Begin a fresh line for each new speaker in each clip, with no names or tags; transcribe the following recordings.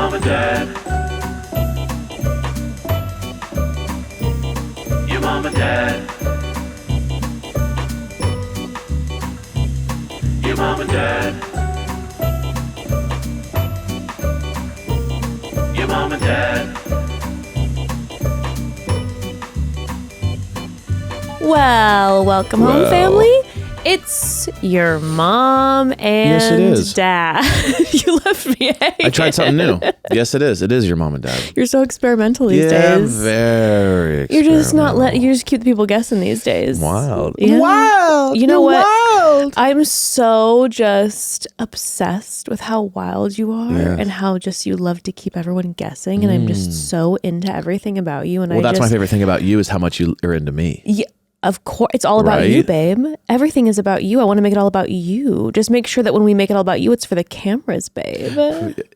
mom and dad. Your mom and dad. Your mom and dad. Your mom and dad.
Well, welcome home, family. It's your mom and
Yes, it is.
dad. You left me hanging.
I tried something new. Yes, it is. It is your mom and dad.
You're so experimental these days.
Very
You're just not
experimental.
you just keep the people guessing these days.
Wild.
Yeah.
Wild.
You know
You're
what?
Wild.
I'm so just obsessed with how wild you are
Yes.
and how just you love to keep everyone guessing. And I'm just so into everything about you. And
Well, that's my
just,
favorite thing about you is how much you are into me.
Yeah, of course. It's all about you,
Right?
babe. Everything is about you. I want to make it all about you. Just make sure that when we make it all about you, it's for the cameras, babe.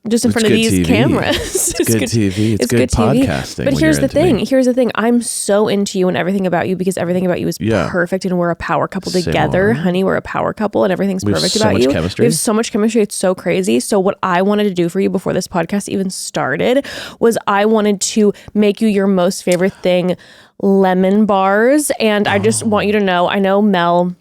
Just in
It's
front of
good
these
TV.
cameras.
It's good TV. It's good podcasting
But
when
here's
you're
the
into
thing.
me.
Here's the thing. I'm so into you and everything about you because everything about you is
Yeah.
perfect and we're a power couple
Same
together.
on.
Honey, we're a power couple and everything's
We have
perfect
so
about
much
you.
chemistry.
We have so much chemistry. It's so crazy. So what I wanted to do for you before this podcast even started was I wanted to make you your most favorite thing, lemon bars. And I just want you to know, I know Mel,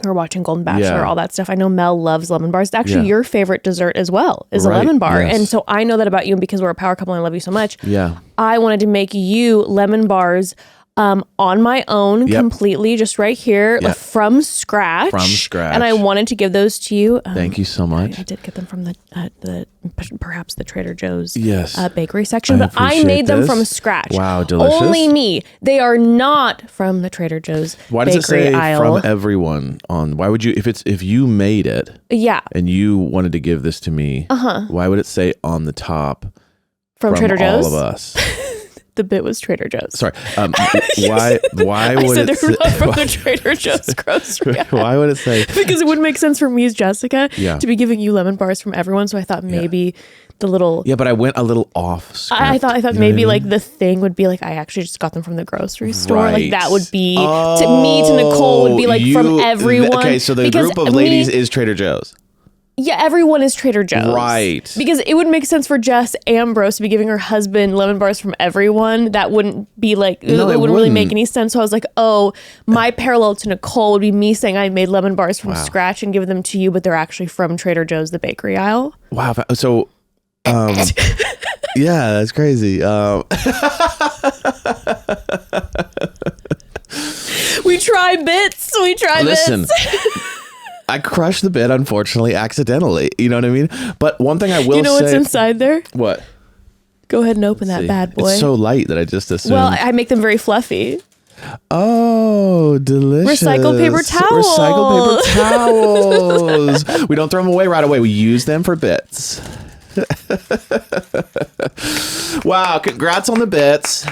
we're watching Golden Bachelor,
Yeah.
all that stuff. I know Mel loves lemon bars. It's actually
Yeah.
your favorite dessert as well, is a
Right,
lemon bar.
yes.
And so I know that about you, and because we're a power couple and I love you so much,
Yeah.
I wanted to make you lemon bars on my own,
Yep.
completely, just right here,
Yep.
from scratch.
From scratch.
And I wanted to give those to you.
Thank you so much.
I did get them from the perhaps the Trader Joe's
Yes.
bakery section,
I
but I
appreciate
made them
this.
from scratch.
Wow, delicious.
Only me. They are not from the Trader Joe's
Why does
bakery
it say
aisle.
from everyone on? Why would you if you made it
Yeah,
and you wanted to give this to me? Why would it say on the top
from Trader Joe's.
all of us?
The bit was Trader Joe's.
Sorry. Why
I
would
said
it
they're not from
say,
the Trader Joe's grocery aisle.
why would it say
Because it wouldn't make sense for me as Jessica
Yeah.
to be giving you lemon bars from everyone. So I thought maybe the little.
Yeah, but I went a little off script.
I thought
You know
maybe
what I mean?
like the thing would be like I actually just got them from the grocery store.
Right.
Like that would be to me to Nicole would be like from everyone.
Okay, so the
Because
group of
me-
ladies is Trader Joe's.
Yeah, everyone is Trader Joe's.
Right.
Because it would make sense for Jess Ambrose to be giving her husband lemon bars from everyone. That wouldn't be like,
No,
it
it
wouldn't really make
wouldn't.
any sense. So I was like, oh, my parallel to Nicole would be me saying I made lemon bars from scratch and give them to you, but they're actually from Trader Joe's, the bakery aisle.
Wow. So, yeah, that's crazy.
We try bits.
Listen,
bits.
I crushed the bit, unfortunately, accidentally. You know what I mean? But one thing I will
You know
say.
what's inside there?
What?
Go ahead and open that
See,
bad boy.
It's so light that I just assumed.
well, I make them very fluffy.
Oh, delicious.
Recycled paper towels.
Recycled paper towels. We don't throw them away right away. We use them for bits. Wow. Congrats on the bits.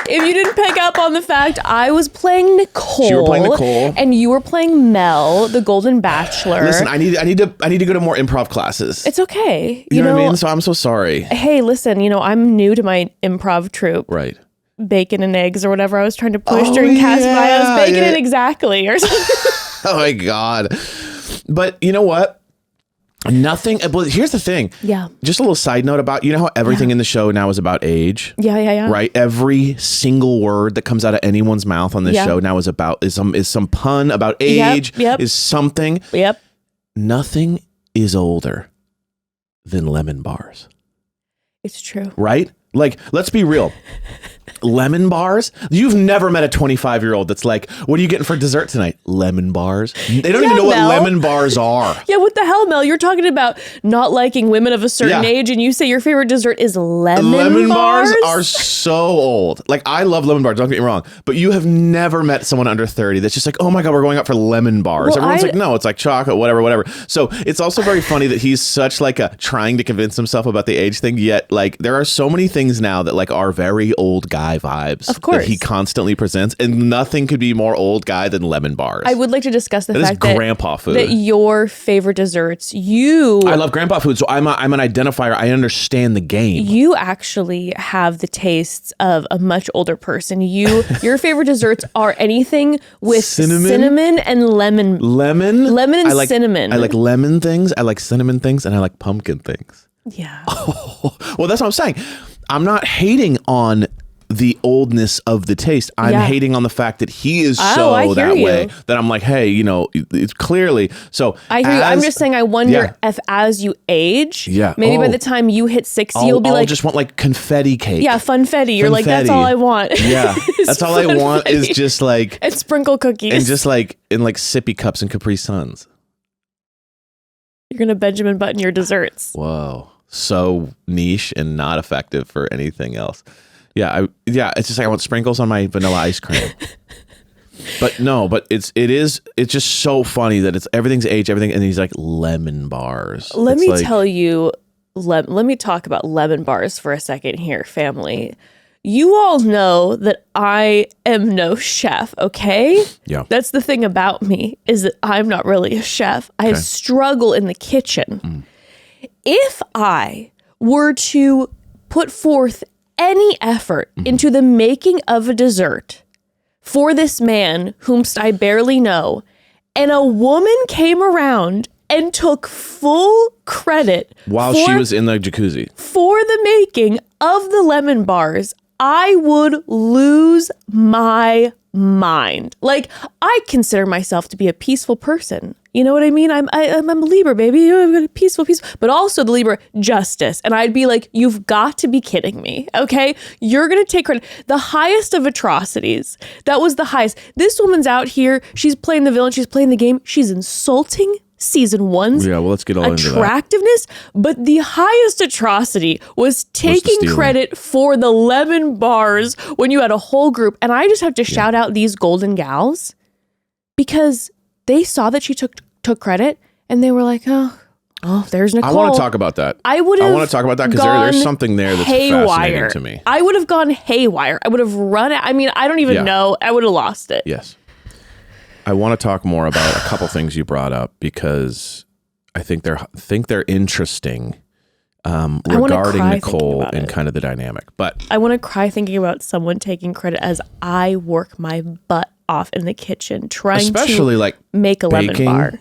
If you didn't pick up on the fact, I was playing Nicole.
You were playing Nicole.
And you were playing Mel, the Golden Bachelor.
Listen, I need to go to more improv classes.
It's okay.
you know what I mean? So I'm so sorry.
Hey, listen, I'm new to my improv troupe,
Right.
bacon and eggs or whatever I was trying to push
Oh,
during cast
yeah,
bios. Bacon
yeah.
and exactly or something.
Oh my God. But you know what? Nothing. Well, here's the thing.
Yeah.
Just a little side note about, you know how everything in the show now is about age?
Yeah.
Right? Every single word that comes out of anyone's mouth on this
Yeah.
show now is some pun about age,
Yep.
is something.
Yep.
Nothing is older than lemon bars,
It's true.
right? Like, let's be real. Lemon bars? You've never met a 25-year-old that's like, what are you getting for dessert tonight? Lemon bars? They don't
Yeah,
even know
Mel.
what lemon bars are.
Yeah, what the hell, Mel? You're talking about not liking women of a certain
Yeah.
age, and you say your favorite dessert is lemon
bars are so old. Like, I love lemon bars, don't get me wrong. But you have never met someone under 30 that's just like, oh my God, we're going out for lemon bars.
Well,
Everyone's like, no, it's like chocolate, whatever. So it's also very funny that he's such like a trying to convince himself about the age thing. Yet, like, there are so many things now that like are very old guy vibes.
Of course.
That he constantly presents. And nothing could be more old guy than lemon bars.
I would like to discuss the
That is
fact that
grandpa food.
that your favorite desserts,
I love grandpa food, so I'm an identifier. I understand the game.
you actually have the tastes of a much older person. Your favorite desserts are anything with cinnamon and lemon.
Lemon
Lemon and
I like,
cinnamon.
I like lemon things, I like cinnamon things, and I like pumpkin things.
Yeah.
Well, that's what I'm saying. I'm not hating on the oldness of the taste. I'm hating on the fact that he is so that way that I'm like, hey, you know, it's clearly. So
I hear you. I'm just saying, I wonder if as you age, maybe by the time you hit 60, you'll be like,
just want like confetti cake.
Yeah, funfetti. You're like, that's all I want.
Yeah, that's all I want is just like
and sprinkle cookies
and just like in like sippy cups and Capri Suns.
You're gonna Benjamin Button your desserts.
Whoa, so niche and not effective for anything else. Yeah, it's just like I want sprinkles on my vanilla ice cream. But it's just so funny that everything's aged, everything, and he's like lemon bars.
Let me tell you, let me talk about lemon bars for a second here, family. You all know that I am no chef, okay?
Yeah.
That's the thing about me, is that I'm not really a chef. I struggle in the kitchen. If I were to put forth any effort into the making of a dessert for this man whomst I barely know, and a woman came around and took full credit
while she was in the jacuzzi
for the making of the lemon bars, I would lose my mind. Like, I consider myself to be a peaceful person. You know what I mean? I'm a Libra, baby. You're peaceful, but also the Libra justice. And I'd be like, you've got to be kidding me. Okay. You're going to take credit. The highest of atrocities. That was the highest. This woman's out here. She's playing the villain. She's playing the game. She's insulting season 1's
let's get all into that.
Attractiveness. But the highest atrocity was taking credit for the lemon bars when you had a whole group. And I just have to shout out these golden gals because they saw that she took credit and they were like, oh, there's Nicolle.
I want to talk about that.
I want to talk
about that because there's something there that's fascinating to me.
I would have gone haywire. I would have run it. I mean, I don't even know. I would have lost it.
Yes. I want to talk more about a couple things you brought up because I think they're interesting regarding Nicolle and kind of the dynamic. But
I want to cry thinking about someone taking credit as I work my butt off in the kitchen trying to
like
make a
baking,
lemon bar.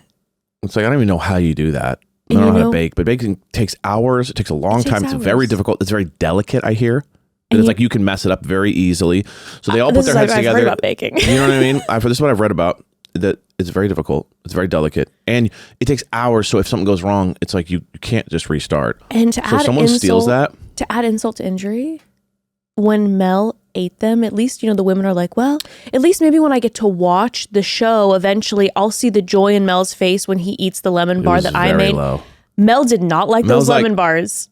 It's like, I don't even know how you do that. I don't know how to bake, but baking takes hours. It takes a long time. It's very difficult. It's very delicate, I hear. And it's like you can mess it up very easily. So they all put their heads together.
I've heard about baking.
You know what I mean? This is what I've read about. That it's very difficult. It's very delicate. And it takes hours. So if something goes wrong, it's like you can't just restart.
And to add
someone steals that.
To add insult to injury, when Mel ate them, at least, the women are like, well, at least maybe when I get to watch the show, eventually I'll see the joy in Mel's face when he eats the lemon bar that I made.
Low.
Mel did not like those lemon bars.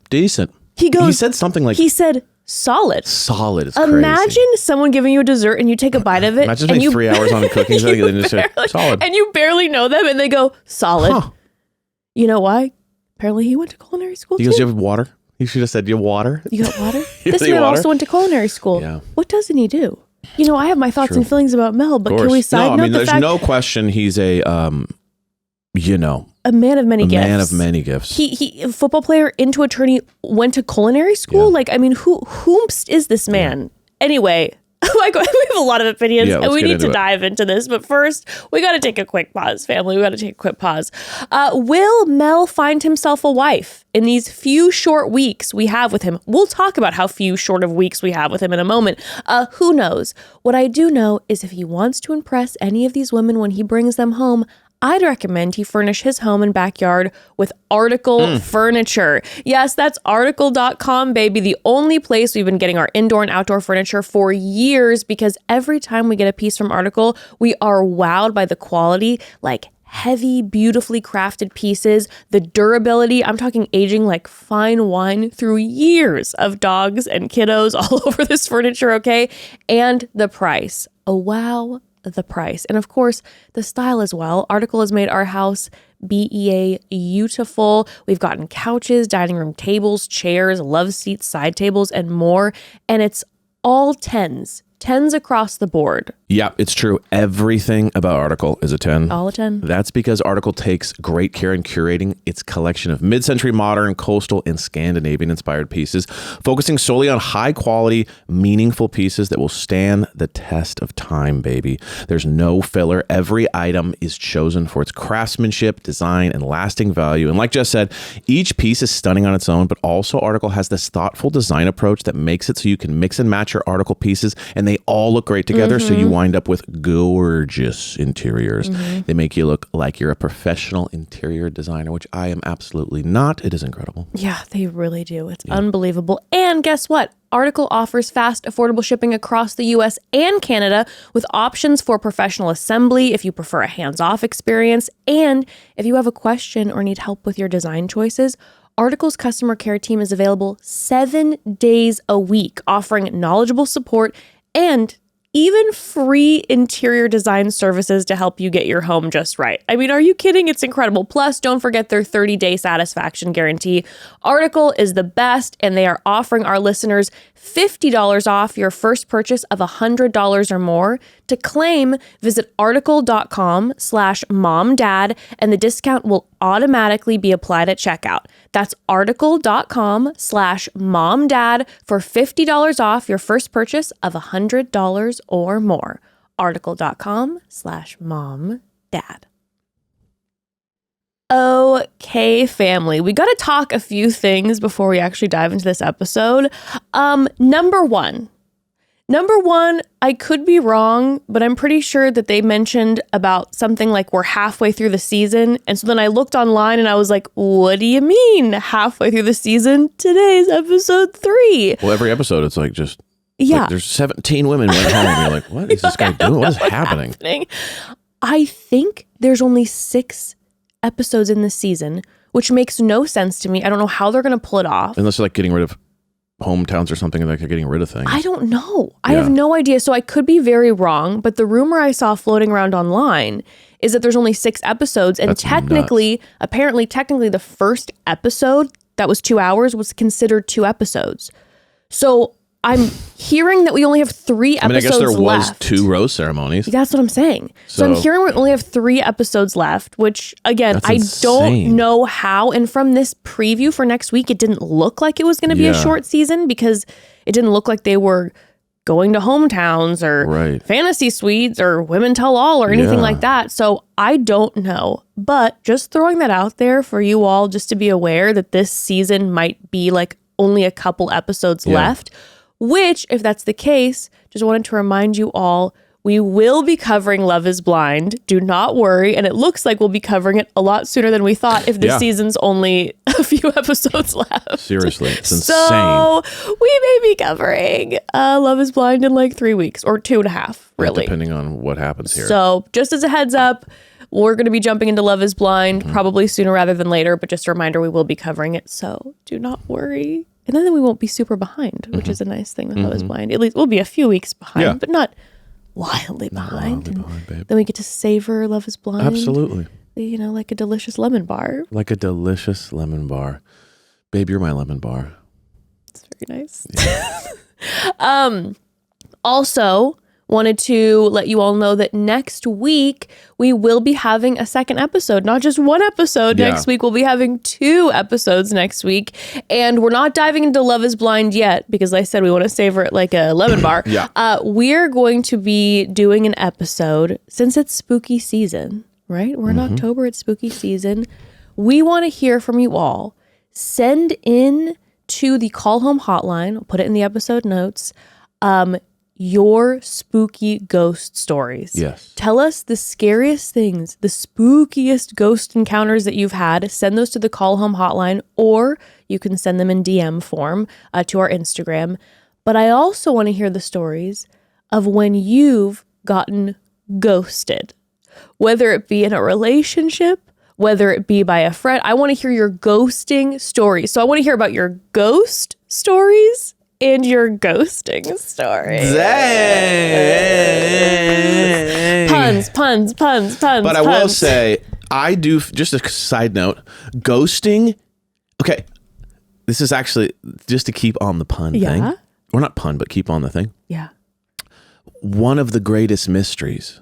Decent.
He
said something like,
he said, solid.
Solid is
Imagine
crazy.
someone giving you a dessert and you take a bite of it.
Imagine spending 3 hours on cooking something and just say, solid.
And you barely know them and they go, solid. Huh. You know why? Apparently he went to culinary school too.
He goes, you have water? You should have said, you have water?
You got water? This man also went to culinary school.
Yeah.
What doesn't he do? I have my thoughts and feelings about Mel, but can we side note
there's no question he's a
man of many gifts.
A man of many gifts.
He a football player, into attorney, went to culinary school. Whomst is this man? Yeah. Anyway, we have a lot of opinions and we need to dive into this. But first, we got to take a quick pause, family. We got to take a quick pause. Will Mel find himself a wife in these few short weeks we have with him? We'll talk about how few short of weeks we have with him in a moment. Who knows? What I do know is if he wants to impress any of these women when he brings them home, I'd recommend he furnish his home and backyard with Article furniture. Yes, that's article.com, baby. The only place we've been getting our indoor and outdoor furniture for years, because every time we get a piece from Article, we are wowed by the quality, like heavy, beautifully crafted pieces, the durability. I'm talking aging like fine wine through years of dogs and kiddos all over this furniture, okay? And the price. Oh, wow. The price. And of course, the style as well. Article has made our house BEA beautiful. We've gotten couches, dining room tables, chairs, love seats, side tables, and more. And it's all tens across the board.
Yeah, it's true. Everything about Article is a 10.
All a 10.
That's because Article takes great care in curating its collection of mid-century modern, coastal, and Scandinavian-inspired pieces, focusing solely on high-quality, meaningful pieces that will stand the test of time, baby. There's no filler. Every item is chosen for its craftsmanship, design, and lasting value. And like Jess said, each piece is stunning on its own, but also Article has this thoughtful design approach that makes it so you can mix and match your Article pieces, and they all look great together, so you wind up with gorgeous interiors. They make you look like you're a professional interior designer, which I am absolutely not. It is incredible.
Yeah, they really do. It's unbelievable. And guess what? Article offers fast, affordable shipping across the US and Canada with options for professional assembly if you prefer a hands-off experience. And if you have a question or need help with your design choices, Article's customer care team is available 7 days a week, offering knowledgeable support and even free interior design services to help you get your home just right. I mean, are you kidding? It's incredible. Plus, don't forget their 30-day satisfaction guarantee. Article is the best, and they are offering our listeners $50 off your first purchase of $100 or more. To claim, visit article.com/momdad, and the discount will automatically be applied at checkout. That's article.com/momdad for $50 off your first purchase of $100 or more. Article.com/momdad. Okay, family, we got to talk a few things before we actually dive into this episode. Number one, I could be wrong, but I'm pretty sure that they mentioned about something like we're halfway through the season. And so then I looked online and I was like, what do you mean halfway through the season? Today's episode 3.
Well, every episode, it's like just,
yeah.
Like there's 17 women went home. And you're like, what is this guy doing? What is happening?
I think there's only 6 episodes in this season, which makes no sense to me. I don't know how they're going to pull it off.
Unless they're like getting rid of hometowns or something, like they're getting rid of things.
I don't know. I have no idea. So I could be very wrong, but the rumor I saw floating around online is that there's only 6 episodes. And
That's
apparently, the first episode that was 2 hours was considered 2 episodes. So I'm hearing that we only have 3 episodes left.
I guess there was 2 rose ceremonies.
That's what I'm saying. So I'm hearing we only have 3 episodes left, which again, I don't know how. And from this preview for next week, it didn't look like it was going to be a short season because it didn't look like they were going to hometowns or fantasy suites or women tell all or anything like that. So I don't know, but just throwing that out there for you all, just to be aware that this season might be like only a couple episodes left. Which, if that's the case, just wanted to remind you all, we will be covering Love is Blind. Do not worry. And it looks like we'll be covering it a lot sooner than we thought if this season's only a few episodes left.
Seriously, it's insane.
So we may be covering Love is Blind in like 3 weeks or 2.5, really.
Depending on what happens here.
So just as a heads up, we're going to be jumping into Love is Blind probably sooner rather than later. But just a reminder, we will be covering it. So do not worry. And then we won't be super behind, which is a nice thing with Love is Blind. At least we'll be a few weeks behind, but not wildly behind.
Babe.
Then we get to savor Love is Blind.
Absolutely.
You know, like a delicious lemon bar.
Like a delicious lemon bar. Babe, you're my lemon bar.
It's very nice. Yeah. Also, wanted to let you all know that next week we will be having a second episode, not just one episode next week. We'll be having 2 episodes next week. And we're not diving into Love is Blind yet because like I said, we want to savor it like a lemon bar. We're going to be doing an episode since it's spooky season, right? We're in October, it's spooky season. We want to hear from you all. Send in to the Call Home hotline. I'll put it in the episode notes. Your spooky ghost stories.
Yes.
Tell us the scariest things, the spookiest ghost encounters that you've had. Send those to the Call Home hotline, or you can send them in DM form to our Instagram. But I also want to hear the stories of when you've gotten ghosted, whether it be in a relationship, whether it be by a friend. I want to hear your ghosting stories. So I want to hear about your ghost stories and your ghosting stories. Puns.
But I will say, I do, just a side note, ghosting. Okay, this is actually just to keep on the pun thing. Or not pun, but keep on the thing.
Yeah.
one of the greatest mysteries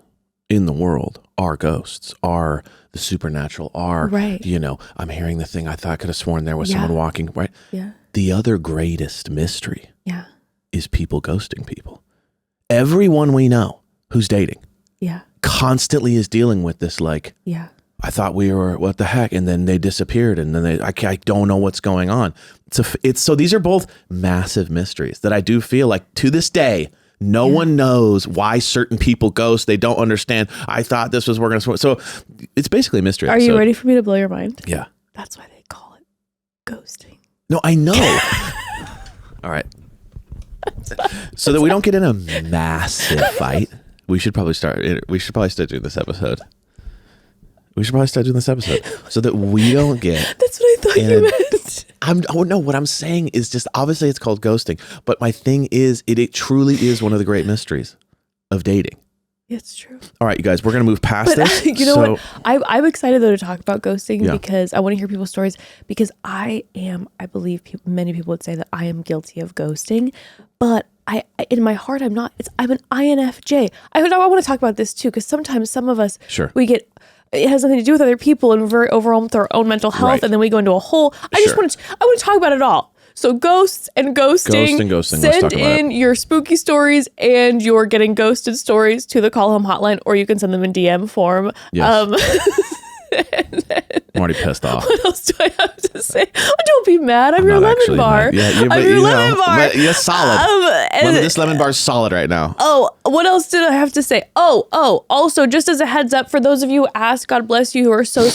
in the world are ghosts, are the supernatural, are,
Right.
you know, I'm hearing the thing I thought I could have sworn there was someone walking, right?
Yeah.
The other greatest mystery
Yeah.
is people ghosting people. Everyone we know who's dating
Yeah.
constantly is dealing with this, like,
Yeah.
I thought we were, what the heck? And then they disappeared, and then I don't know what's going on. So these are both massive mysteries that I do feel like to this day, no one knows why certain people ghost. They don't understand. I thought this was working. So it's basically a mystery.
Are you ready for me to blow your mind?
Yeah.
That's why they call it ghosting.
No, I know. All right. So that we don't get in a massive fight, we should probably start doing this episode. So that we don't get.
That's what I thought you meant.
No, what I'm saying is just, obviously it's called ghosting, but my thing is, it truly is one of the great mysteries of dating.
It's true.
All right, you guys, we're going to move past this.
You know what? I'm excited though to talk about ghosting
Yeah.
because I want to hear people's stories, because I believe many people would say that I am guilty of ghosting, but I in my heart, I'm not. I'm an INFJ. I want to talk about this too, because sometimes some of us, it has nothing to do with other people and we're very overwhelmed with our own mental health,
Right.
and then we go into a hole. I want to talk about it all. So ghosts and ghosting. Let's
talk
send
about
in your spooky stories and your getting ghosted stories to the Call Home hotline, or you can send them in DM form.
Yes. I'm already pissed off.
What else do I have to say? Oh, don't be mad. I'm your
not
lemon
actually
bar.
mad. Yeah,
I'm your lemon bar.
You're solid. This lemon bar is solid right now.
Oh, what else did I have to say? Also, just as a heads up for those of you who ask, God bless you, who are so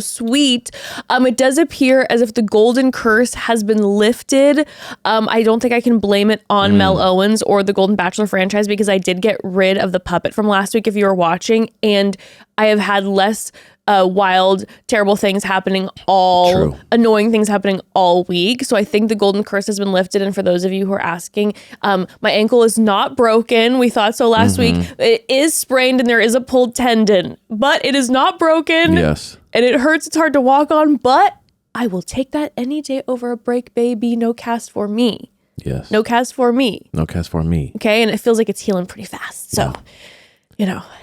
sweet. It does appear as if the golden curse has been lifted. I don't think I can blame it on Mel Owens or the Golden Bachelor franchise, because I did get rid of the puppet from last week, if you were watching, and I have had less wild, terrible things happening annoying things happening all week. So I think the golden curse has been lifted. And for those of you who are asking, my ankle is not broken. We thought so last week. It is sprained and there is a pulled tendon, but it is not broken.
Yes.
And it hurts. It's hard to walk on, but I will take that any day over a break, baby. No cast for me.
Yes.
No cast for me.
No cast for me.
Okay. And it feels like it's healing pretty fast. So,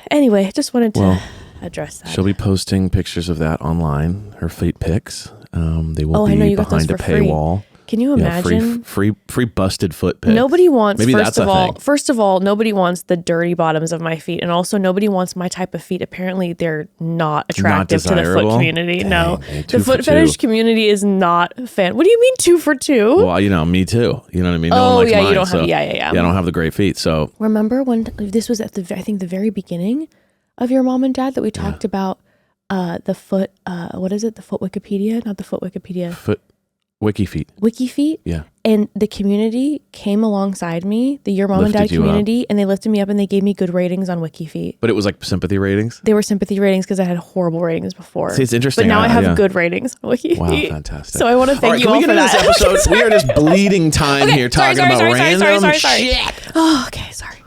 anyway, just wanted to address that.
She'll be posting pictures of that online, her feet pics. They will
I know
be
you got those
behind a
for free.
paywall.
Can you imagine?
Free busted foot pics.
Nobody wants,
Maybe that's a thing.
first of all, nobody wants the dirty bottoms of my feet. And also nobody wants my type of feet. Apparently they're not attractive to the foot community.
Dang,
no,
man,
the foot fetish community is not a fan. What do you mean 2 for 2?
Well, me too. You know what I mean? No one likes mine,
you don't
so,
have, yeah.
I don't have the great feet. So
remember when this was at I think the very beginning of your mom and dad that we talked about the foot, what is it? The foot Wikipedia? Not the foot Wikipedia.
Foot Wiki feet.
Wiki feet?
Yeah.
And the community came alongside me, the Your Mom and Dad community, and they lifted me up and they gave me good ratings on Wiki feet.
But it was like sympathy ratings?
They were sympathy ratings because I had horrible ratings before.
See, it's interesting.
But now I have good ratings on Wiki feet.
Wow, fantastic.
So I want to thank you all for that.
Can we get into this episode? We are just bleeding time here talking about random shit.
Oh, okay, sorry.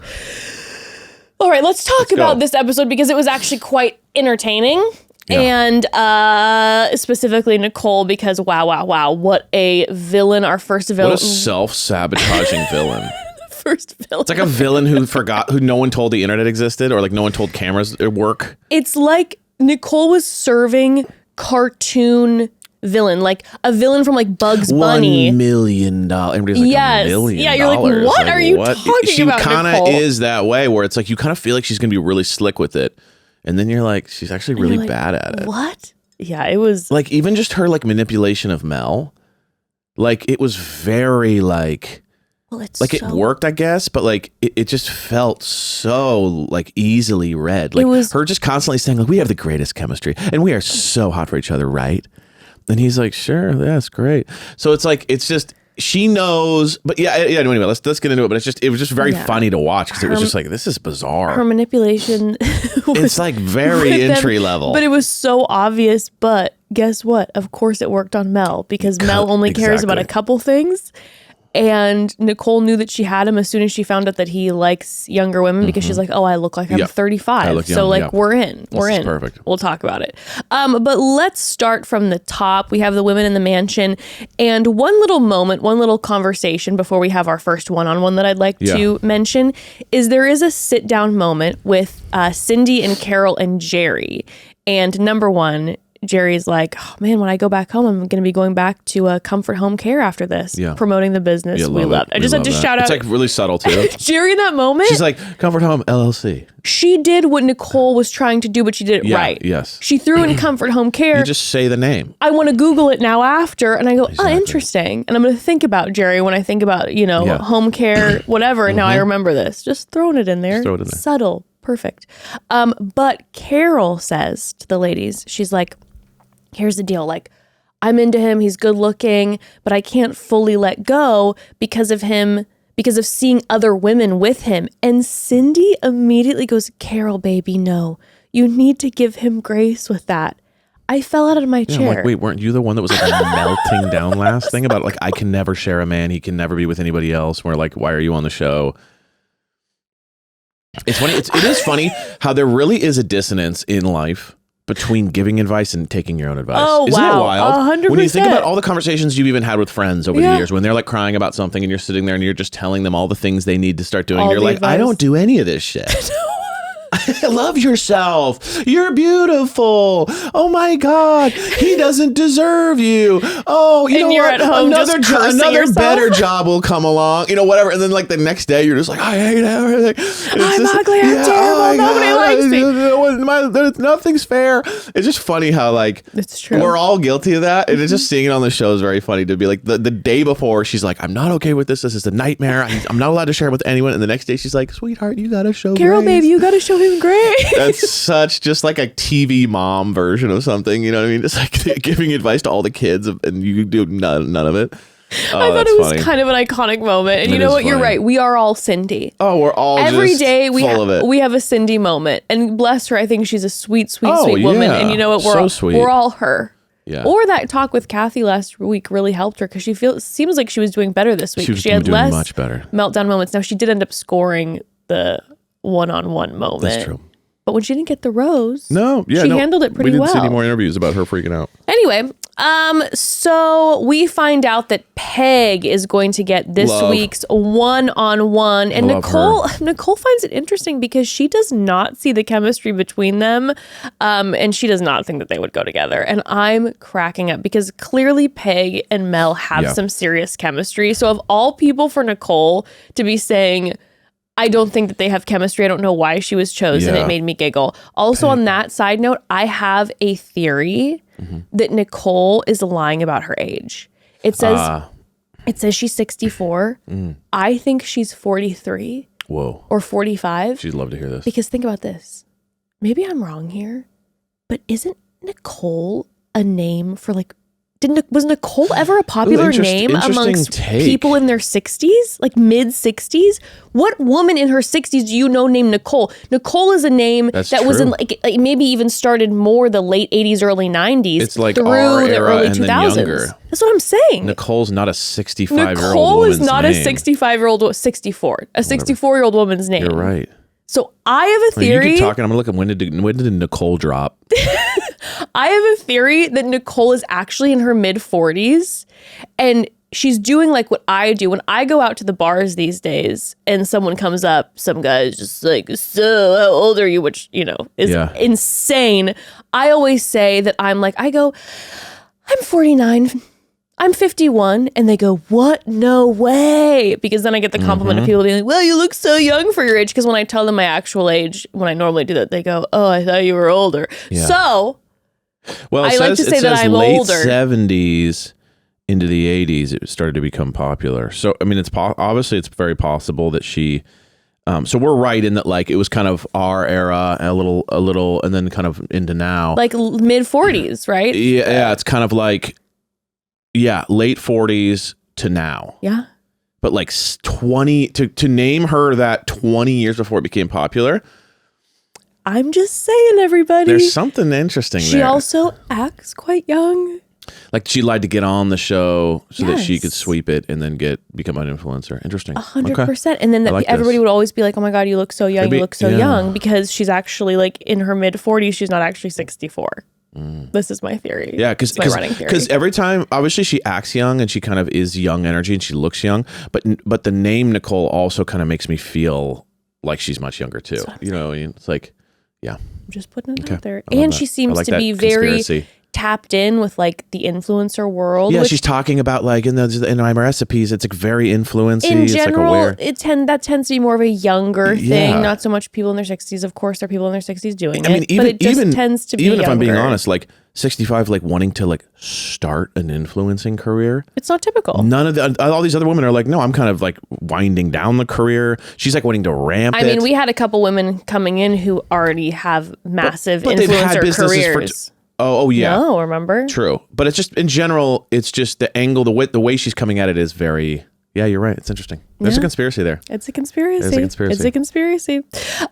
All right, let's talk about this episode because it was actually quite entertaining. Yeah. And specifically Nicolle, because wow, what a villain, our first villain.
What a self-sabotaging villain.
First villain.
It's like a villain who no one told the internet existed, or like no one told cameras work.
It's like Nicolle was serving cartoon villain, like a villain from like Bugs Bunny.
$1 million. Everybody's like,
yes.
$1 million.
Yeah, you're like, what are you talking about,
She kind
Nicolle?
of is that way, where it's like you kind of feel like she's going to be really slick with it. And then you're like, she's actually really bad at it.
What? Yeah, it was
like even just her like manipulation of Mel. Like it was very like, it worked, I guess, but like it just felt so like easily read. Like it was her just constantly saying like, we have the greatest chemistry and we are so hot for each other, right? And he's like, sure, that's great. So it's like, it's just, she knows, but anyway, let's get into it. But it was just very funny to watch because it was just like, this is bizarre.
Her manipulation.
It's like very entry level,
but it was so obvious. But guess what? Of course, it worked on Mel because Mel only cares about a couple things. And Nicolle knew that she had him as soon as she found out that he likes younger women because she's like, oh, I look like I'm 35.
I look
so
young,
we're in. We're
This
in.
is perfect.
We'll talk about it. But let's start from the top. We have the women in the mansion. And one little moment, one little conversation before we have our first one-on-one that I'd like to mention is there is a sit-down moment with Cindy and Carole and Jerry. And number one, Jerry's like, oh man, when I go back home, I'm going to be going back to Comfort Home Care after this, promoting the business we love. I just had to shout out.
It's like really subtle too.
Jerry in that moment.
She's like, Comfort Home LLC.
She did what Nicolle was trying to do, but she did it right.
Yes.
She threw in Comfort Home Care.
You just say the name.
I want to Google it now after. And I go, oh, interesting. And I'm going to think about Jerry when I think about, home care, whatever. And now I remember this. Just throwing it in there.
Just throw it in there.
Subtle. Perfect. But Carole says to the ladies, she's like, here's the deal. Like, I'm into him. He's good looking, but I can't fully let go because of him, because of seeing other women with him. And Cindy immediately goes, Carole, baby, no, you need to give him grace with that. I fell out of my chair.
I'm like, wait, weren't you the one that was like melting down last thing about like, I can never share a man. He can never be with anybody else. We're like, why are you on the show? It's funny. It is funny how there really is a dissonance in life between giving advice and taking your own advice.
Oh,
Isn't
wow.
it wild?
100%.
When you think about all the conversations you've even had with friends over the years, when they're like crying about something and you're sitting there and you're just telling them all the things they need to start doing. You're like, I don't do any of this shit. Love yourself. You're beautiful. Oh my God. He doesn't deserve you. Oh, you know
you're
what?
at home
Another
yourself.
better job will come along. Whatever. And then like the next day you're just like, I hate everything.
I'm ugly. I'm terrible. Nobody likes me.
Nothing's fair. It's just funny how like
it's true.
We're all guilty of that. And it's just seeing it on the show is very funny to be like the day before she's like, I'm not okay with this. This is a nightmare. I'm not allowed to share it with anyone. And the next day she's like, sweetheart, you got to show
Carole,
grace.
baby, you got to show him grace.
That's such just like a TV mom version of something, you know what I mean? Just like giving advice to all the kids and you do none of it.
I thought it was kind of an iconic moment. And you know what? Funny. You're right. We are all Cindy.
Oh, we're all
every
just
day
full of it.
We have a Cindy moment. And bless her, I think she's a sweet woman. And you know what? We're all her.
Yeah.
Or that talk with Kathy last week really helped her because seems like she was doing better this week.
She
had
doing
less
much better
meltdown moments. Now she did end up scoring the one-on-one moment.
That's true.
But when she didn't get the rose, she handled it pretty well.
We didn't see any more interviews about her freaking out.
Anyway, so we find out that Peg is going to get this week's one-on-one. And Nicolle finds it interesting because she does not see the chemistry between them. And she does not think that they would go together. And I'm cracking up because clearly Peg and Mel have some serious chemistry. So of all people for Nicolle to be saying, I don't think that they have chemistry. I don't know why she was chosen. It made me giggle. Also, on that side note, I have a theory that Nicolle is lying about her age. It says she's 64. I think she's 43.
Whoa.
Or 45.
She'd love to hear this.
Because think about this. Maybe I'm wrong here, but isn't Nicolle a name for like... Was Nicolle ever a popular name amongst people in their 60s? Like mid 60s? What woman in her 60s do you know named Nicolle? Nicolle is a name that was in like maybe even started more the late 80s, early 90s.
It's like
through
our
the
era
early
and
2000s.
then younger.
That's what I'm saying.
Nicole's not a 65-year-old
Nicolle
woman's
is not
name.
a 64, a 64-year-old woman's name.
You're right.
So I have a theory.
You keep talking. I'm gonna look at when did Nicolle drop?
I have a theory that Nicolle is actually in her mid 40s and she's doing like what I do when I go out to the bars these days and someone comes up, some guy's just like, so how old are you? Which, is insane. I always say that I'm 49. I'm 51. And they go, what? No way. Because then I get the compliment of people being like, well, you look so young for your age. Because when I tell them my actual age, when I normally do that, they go, oh, I thought you were older. Yeah. So I like to say that I'm
late
older.
70s into the 80s, it started to become popular. So, I mean, obviously it's very possible that she, so we're right in that, like, it was kind of our era, a little, and then kind of into now.
Like mid 40s, right?
Yeah, it's kind of like, late 40s to now.
Yeah.
But like 20, to name her that 20 years before it became popular.
I'm just saying, everybody.
There's something interesting there.
She also acts quite young.
Like she lied to get on the show so that she
Yes.
could sweep it and then become an influencer. Interesting.
100%. And then
I like
everybody
this.
would always be like, oh my God, you look so young.
Maybe-
You look so
yeah.
young, because she's actually like in her mid 40s. She's not actually 64. This is my theory.
Yeah,
It's my running theory.
because every time, obviously, she acts young and she kind of is young energy and she looks young. But the name Nicolle also kind of makes me feel like she's much younger too. You know, it's like, yeah.
I'm just putting it out there.
I love
And
that.
she
I
seems
like
to
that
be very
conspiracy.
tapped in with like the influencer world.
Yeah,
which
she's talking about like in my recipes, it's like very influency.
in
It's
general,
like aware.
that tends to be more of a younger
Yeah.
thing. Not so much people in their 60s. Of course, there are people in their 60s doing
I mean,
it, but it just tends to be
even if I'm being
younger.
honest, like 65, like wanting to like start an influencing career.
It's not typical.
None of all these other women are like, no, I'm kind of like winding down the career. She's like wanting to ramp it.
I mean, we had a couple women coming in who already have massive
but they've had
influencer
businesses
careers.
Oh yeah.
No, remember?
True. But it's just in general, it's just the angle, the way she's coming at it is very, yeah, you're right. It's interesting. There's a conspiracy there.
It's a conspiracy.
It's a conspiracy.
It's a conspiracy.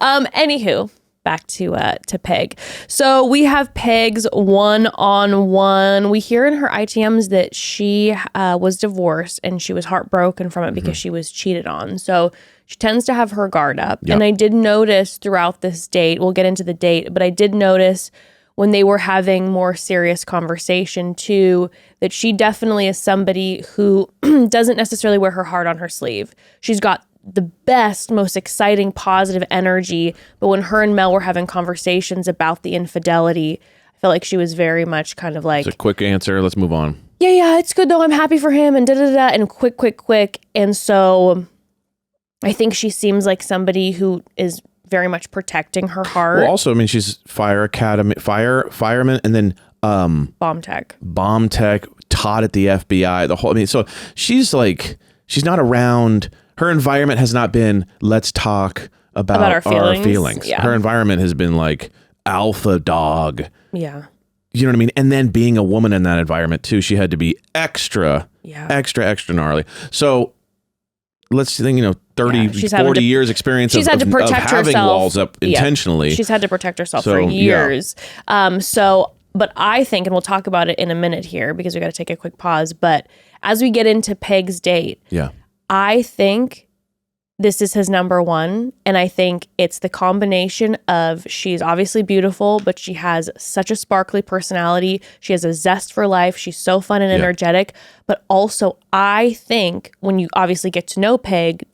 Anywho, back to Peg. So we have Peg's one-on-one. We hear in her ITMs that she was divorced and she was heartbroken from it because she was cheated on. So she tends to have her guard up.
Yep.
And I did notice throughout this date, we'll get into the date, but I did notice when they were having more serious conversation too, that she definitely is somebody who doesn't necessarily wear her heart on her sleeve. She's got the best, most exciting, positive energy. But when her and Mel were having conversations about the infidelity, I felt like she was very much kind of like,
It's a quick answer. Let's move on.
yeah, it's good though. I'm happy for him and da-da-da, and quick. And so I think she seems like somebody who is very much protecting her heart.
Well, also, I mean, she's fireman, and then
Bomb tech.
bomb tech, taught at the FBI, the whole, I mean, so she's not around, her environment has not been, let's talk about
our feelings. Yeah.
Her environment has been like alpha dog.
Yeah.
You know what I mean? And then being a woman in that environment too, she had to be extra gnarly. So let's think, 30,
she's having
40
to-
years experience
she's
of,
had to
of
protect
having
herself.
walls up intentionally.
She's had to protect herself
So,
for
yeah.
years. But I think, and we'll talk about it in a minute here because we got to take a quick pause. But as we get into Peg's date,
Yeah.
I think this is his number one. And I think it's the combination of she's obviously beautiful, but she has such a sparkly personality. She has a zest for life. She's so fun and energetic. But also, I think when you obviously get to know Peg,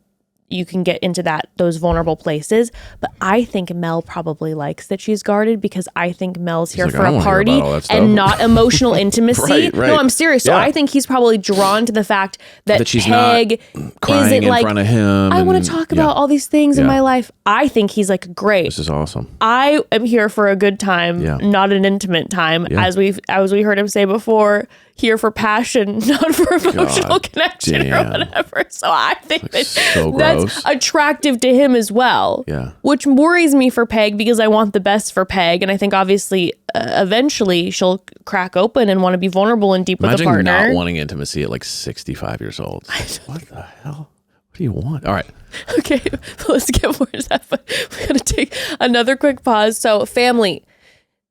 you can get into those vulnerable places. But I think Mel probably likes that she's guarded because I think Mel's here
like,
for
I
a
don't wanna hear
party
about all that stuff.
and not emotional intimacy.
Right.
No, I'm serious. So
Yeah.
I think he's probably drawn to the fact that
she's
Peg
not crying
isn't
in
like,
front of him.
I want
and-
to talk about all these things in
Yeah.
my life. I think he's like, great.
This is awesome.
I am here for a good time,
Yeah.
not an intimate time.
Yeah.
As we heard him say before, here for passion, not for emotional connection or
damn.
whatever. So I think
So
that's
gross.
attractive to him as well.
Yeah.
Which worries me for Peg because I want the best for Peg. And I think obviously eventually she'll crack open and want to be vulnerable and deep with a
Imagine
partner.
not wanting intimacy at like 65 years old. What the hell? What do you want? All right.
Okay, let's get more to that, but we're going to take another quick pause. So, family,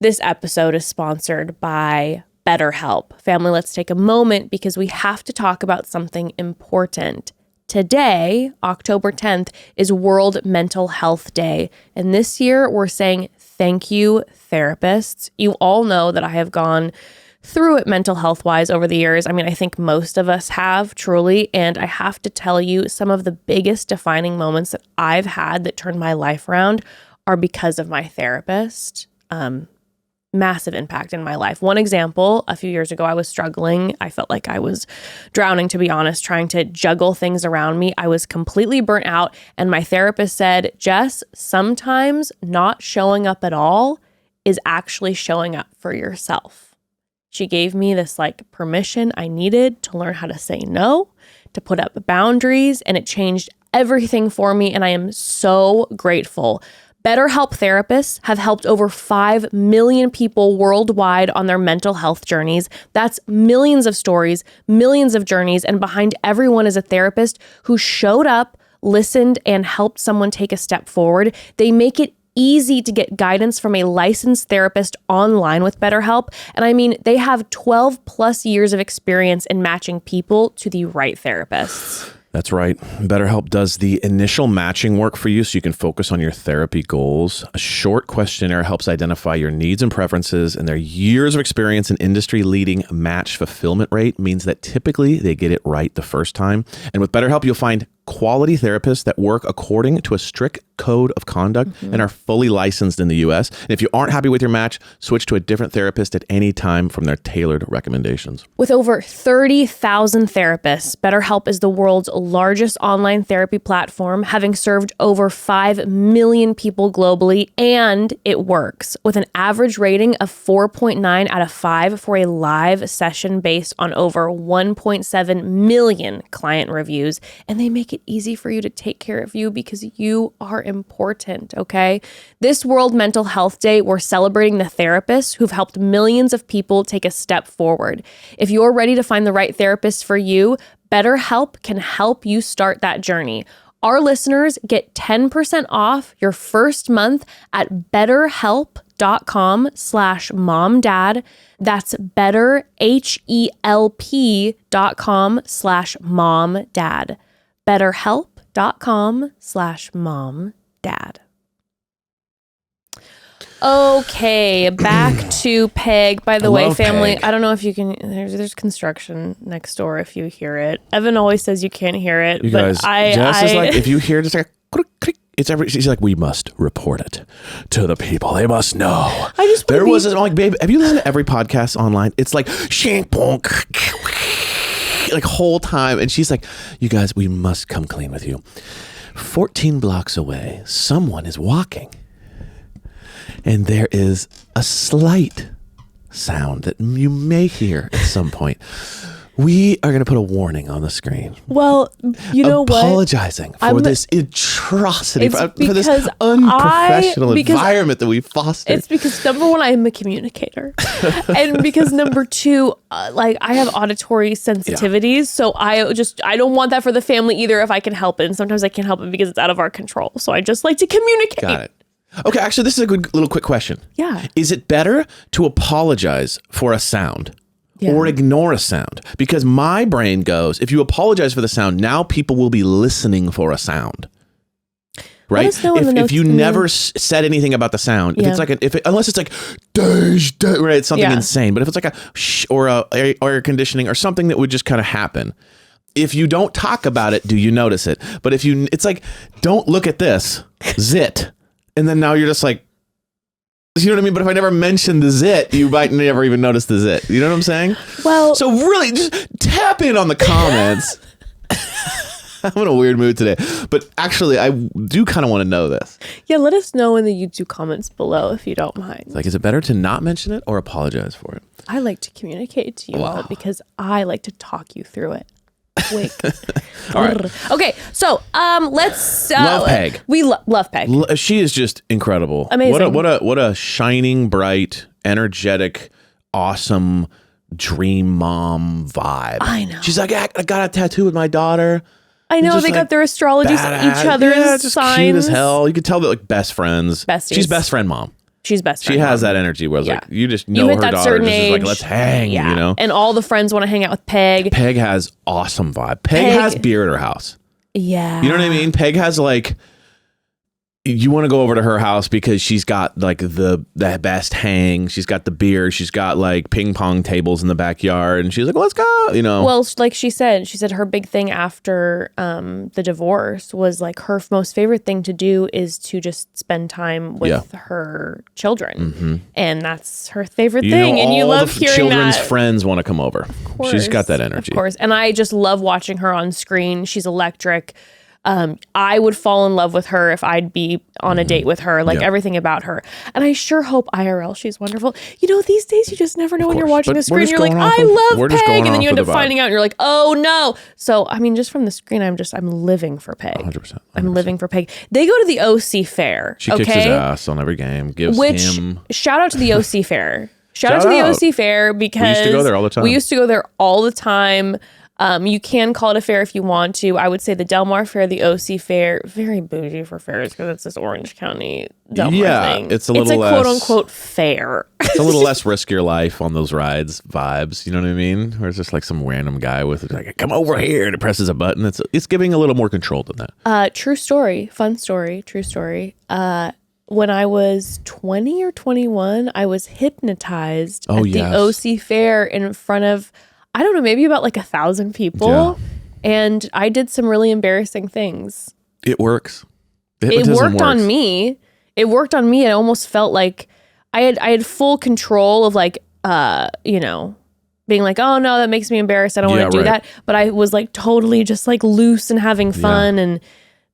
this episode is sponsored by BetterHelp. Family, let's take a moment because we have to talk about something important. Today, October 10th, is World Mental Health Day. And this year, we're saying thank you, therapists. You all know that I have gone through it mental health wise over the years. I mean, I think most of us have truly. And I have to tell you, some of the biggest defining moments that I've had that turned my life around are because of my therapist. Massive impact in my life. One example, a few years ago, I was struggling. I felt like I was drowning, to be honest, trying to juggle things around me. I was completely burnt out. And my therapist said, Jess, sometimes not showing up at all is actually showing up for yourself. She gave me this like permission I needed to learn how to say no, to put up boundaries, and it changed everything for me. And I am so grateful. BetterHelp therapists have helped over 5 million people worldwide on their mental health journeys. That's millions of stories, millions of journeys, and behind everyone is a therapist who showed up, listened, and helped someone take a step forward. They make it easy to get guidance from a licensed therapist online with BetterHelp. And I mean, they have 12 plus years of experience in matching people to the right therapists.
That's right. BetterHelp does the initial matching work for you so you can focus on your therapy goals. A short questionnaire helps identify your needs and preferences, and their years of experience and industry-leading match fulfillment rate means that typically they get it right the first time. And with BetterHelp, you'll find quality therapists that work according to a strict code of conduct and are fully licensed in the US. And if you aren't happy with your match, switch to a different therapist at any time from their tailored recommendations.
With over 30,000 therapists, BetterHelp is the world's largest online therapy platform, having served over 5 million people globally, and it works with an average rating of 4.9 out of 5 for a live session based on over 1.7 million client reviews. And they make it easy for you to take care of you because you are important, okay? This World Mental Health Day, we're celebrating the therapists who've helped millions of people take a step forward. If you're ready to find the right therapist for you, BetterHelp can help you start that journey. Our listeners get 10% off your first month at betterhelp.com/momdad. That's betterhelp.com/momdad. betterhelp.com/momdad. Okay, back to Peg. By the way, family,
Peg.
I don't know if you can, there's construction next door if you hear it. Evan always says you can't hear it,
You
but
guys, Jess is like, if you hear just like, she's like, we must report it to the people. They must know. There was, I'm like, babe, have you listened to every podcast online? It's like, shank, bonk, like whole time. And she's like, you guys, we must come clean with you. 14 blocks away, someone is walking. And there is a slight sound that you may hear at some point. We are going to put a warning on the screen.
Well, you know
apologizing for this atrocity, for this unprofessional environment that we fostered.
It's because number one, I am a communicator, and because number two, like I have auditory sensitivities, so I don't want that for the family either if I can help it. And sometimes I can't help it because it's out of our control. So I just like to communicate.
Got it. Okay, actually, this is a good little quick question.
Yeah.
Is it better to apologize for a sound? Yeah. Or ignore a sound? Because my brain goes, if you apologize for the sound, now people will be listening for a sound. Right? If you never said anything about the sound, if it's like unless it's like right, it's something insane. But if it's like a or air conditioning or something that would just kind of happen, if you don't talk about it, do you notice it? But if you, it's like, don't look at this, zit, and then now you're just like. You know what I mean? But if I never mentioned the zit, you might never even notice the zit. You know what I'm saying?
Well,
so really, just tap in on the comments. I'm in a weird mood today, but actually, I do kind of want to know this.
Yeah, let us know in the YouTube comments below if you don't mind.
It's like, is it better to not mention it or apologize for it?
I like to communicate to you all because I like to talk you through it. Wink.
All right.
Okay, so let's
love Peg.
We love Peg.
She is just incredible.
Amazing.
What a shining, bright, energetic, awesome dream mom vibe.
I know.
She's like, I got a tattoo with my daughter.
I know, they got their astrologies, each other's
just
signs.
Cute as hell. You could tell that like best friends.
Besties.
She's best friend mom.
She's best friend.
She has
mom.
that energy where it's like you just know
you hit
her
that
daughter
certain
just
age.
is like, let's hang, you know?
And all the friends want to hang out with Peg.
Peg has awesome vibe. Peg has beer at her house.
Yeah.
You know what I mean? Peg has like, you want to go over to her house because she's got like the best hang. She's got the beer. She's got like ping pong tables in the backyard. And she's like, let's go, you know?
Well, like she said her big thing after the divorce was like her most favorite thing to do is to just spend time with her children. Mm-hmm. And that's her favorite thing. And you love hearing
children's
that.
Friends want to come over. Of course, she's got that energy.
Of course. And I just love watching her on screen. She's electric. I would fall in love with her if I'd be on a date with her, like everything about her. And I sure hope IRL, she's wonderful. You know, these days you just never know when you're watching the screen. You're like, I love Peg. And then you end up finding out and you're like, oh no. So, I mean, just from the screen, I'm living for Peg.
100%.
I'm living for Peg. They go to the OC Fair.
She kicks his ass on every game.
Shout out to the OC Fair. Shout out to the OC Fair because
we used to go there all the time.
We used to go there all the time. You can call it a fair if you want to. I would say the Del Mar Fair, the OC Fair, very bougie for fairs because it's this Orange County Del Mar thing.
It's a little less,
quote unquote fair.
It's a little less risk your life on those rides vibes. You know what I mean? Where it's just like some random guy with like, come over here, and it presses a button. It's giving a little more control than that.
True story, fun story, true story. When I was 20 or 21, I was hypnotized at the OC Fair in front of, I don't know, maybe about like 1,000 people.
Yeah.
And I did some really embarrassing things.
It works.
It worked on me. It worked on me. I almost felt like I had full control of like, being like, oh no, that makes me embarrassed. I don't want to do that. But I was like totally just like loose and having fun. And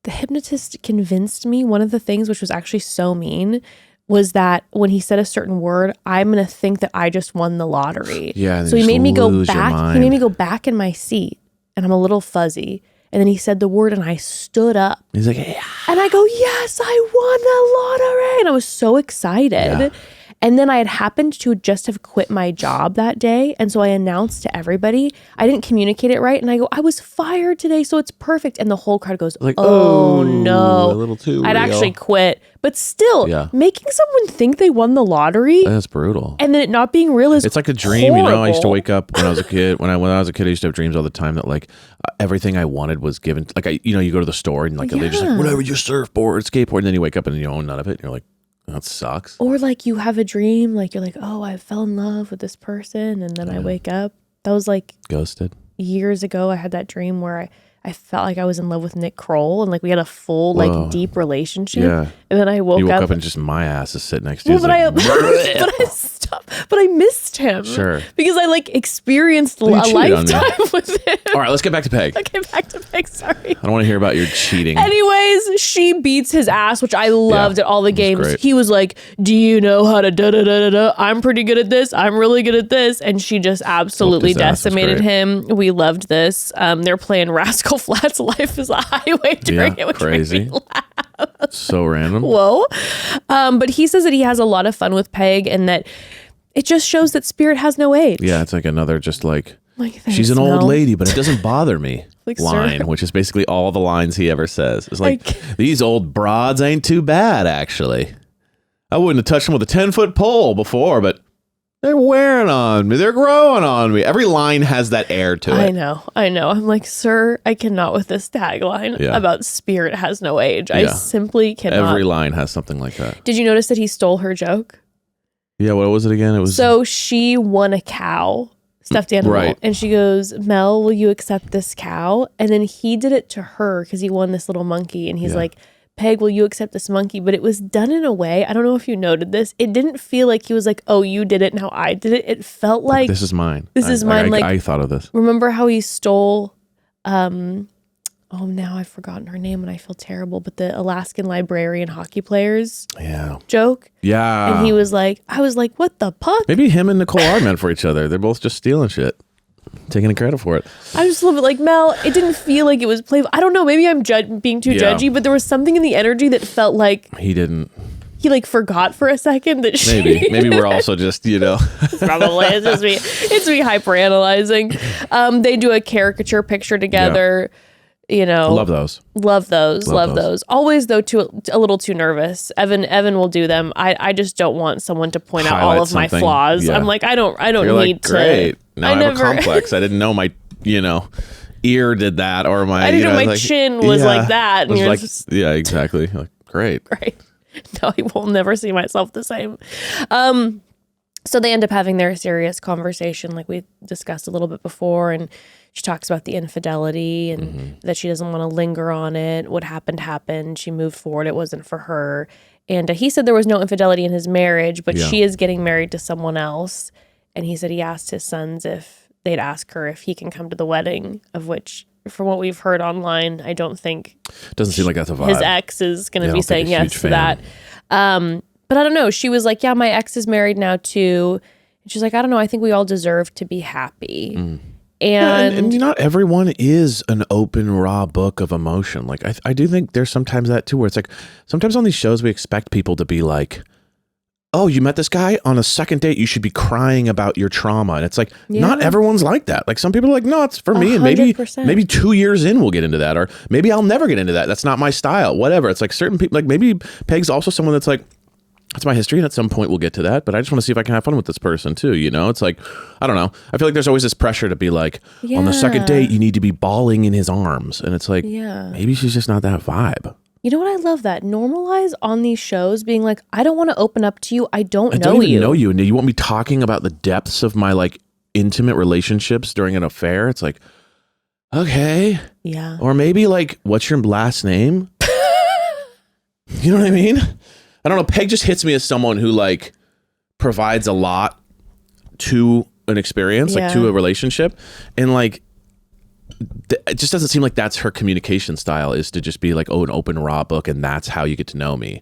the hypnotist convinced me one of the things, which was actually so mean, was that when he said a certain word, I'm going to think that I just won the lottery.
Yeah.
So he made me go back. He made me go back in my seat and I'm a little fuzzy. And then he said the word and I stood up.
He's like, yeah.
And I go, yes, I won the lottery. And I was so excited. Yeah. And then I had happened to just have quit my job that day. And so I announced to everybody, I didn't communicate it right. And I go, I was fired today, so it's perfect. And the whole crowd goes, like, oh no.
A little too
I'd
real.
Actually quit. But still, making someone think they won the lottery.
That's brutal.
And then it not being real is
it's like a dream,
horrible.
I used to wake up when I was a kid. When I was a kid, I used to have dreams all the time that like everything I wanted was given. Like you go to the store and like they just like, whatever, your surfboard, skateboard. And then you wake up and you own none of it. And you're like, that sucks.
Or like you have a dream, like you're like, oh, I fell in love with this person. And then I wake up. That was like
ghosted.
Years ago, I had that dream where I felt like I was in love with Nicolle and like we had a full like deep relationship. Yeah. And then I woke up
and just my ass is sitting next to you.
But I missed him.
Sure.
Because I like experienced a lifetime with him.
All right, let's get back to Peg.
Okay, back to Peg, sorry.
I don't want to hear about your cheating.
Anyways, she beats his ass, which I loved at all the games. He was like, do you know how to da-da-da-da-da? I'm pretty good at this. I'm really good at this. And she just absolutely decimated him. We loved this. They're playing Rascal Flatts Life is a Highway during it, which
crazy.
made me laugh.
So random.
Whoa. But he says that he has a lot of fun with Peg and that it just shows that spirit has no age.
Yeah, it's like another just like she's an old lady, but it doesn't bother me line, sir. Which is basically all the lines he ever says. It's like these old broads ain't too bad, actually. I wouldn't have touched them with a 10-foot pole before, but they're wearing on me. They're growing on me. Every line has that air to it.
I know. I'm like, sir, I cannot with this tagline about spirit has no age. I simply cannot.
Every line has something like that.
Did you notice that he stole her joke?
Yeah, what was it again? It was
so she won a cow, stuffed animal, right. And she goes, Mel, will you accept this cow? And then he did it to her because he won this little monkey, and he's like, Peg, will you accept this monkey? But it was done in a way, I don't know if you noted this, it didn't feel like he was like, oh, you did it, now I did it. It felt like
this is mine.
This is mine. Like
I thought of this.
Remember how he stole now I've forgotten her name and I feel terrible, but the Alaskan librarian hockey players joke. Yeah. And he was like, I was like, what the puck?
Maybe him and Nicolle are meant for each other. They're both just stealing shit. Taking the credit for it.
I just love it. Like, Mel, it didn't feel like it was playful. I don't know. Maybe I'm being too judgy, but there was something in the energy that felt like
he didn't.
He like forgot for a second that she.
Maybe we're also just
Probably it's me hyperanalyzing. They do a caricature picture together.
Love those.
Always though, a little too nervous. Evan will do them. I just don't want someone to point out all of my flaws. I'm like, I don't
You're
need
like, great. Now I have a complex. I didn't know my ear did that, or my
I didn't know my chin was like that. And
like, exactly. Like, great.
No, I will never see myself the same. So they end up having their serious conversation, like we discussed a little bit before, and she talks about the infidelity and that she doesn't want to linger on it. What happened. She moved forward. It wasn't for her. And he said there was no infidelity in his marriage, but she is getting married to someone else. And he said he asked his sons if they'd ask her if he can come to the wedding, of which, from what we've heard online, I don't think...
Doesn't seem like that's a vibe.
His ex is going to be saying yes to that. But I don't know. She was like, yeah, my ex is married now too. And she's like, I don't know. I think we all deserve to be happy. And
not everyone is an open, raw book of emotion. Like, I do think there's sometimes that too, where it's like, sometimes on these shows, we expect people to be like oh, you met this guy on a second date, you should be crying about your trauma. And it's like, not everyone's like that. Like some people are like, no, it's for me. And
100%.
maybe 2 years in, we'll get into that. Or maybe I'll never get into that. That's not my style, whatever. It's like certain people, like maybe Peg's also someone that's like, that's my history. And at some point we'll get to that. But I just want to see if I can have fun with this person too. You know, it's like, I don't know. I feel like there's always this pressure to be like, on the second date, you need to be bawling in his arms. And it's like, maybe she's just not that vibe.
You know what? I love that. Normalize on these shows being like, I don't want to open up to you. I don't
even know you. And you want me talking about the depths of my like intimate relationships during an affair? It's like, okay.
Yeah.
Or maybe like, what's your last name? You know what I mean? I don't know. Peg just hits me as someone who like provides a lot to an experience, like to a relationship. And like, it just doesn't seem like that's her communication style, is to just be like, oh, an open raw book, and that's how you get to know me.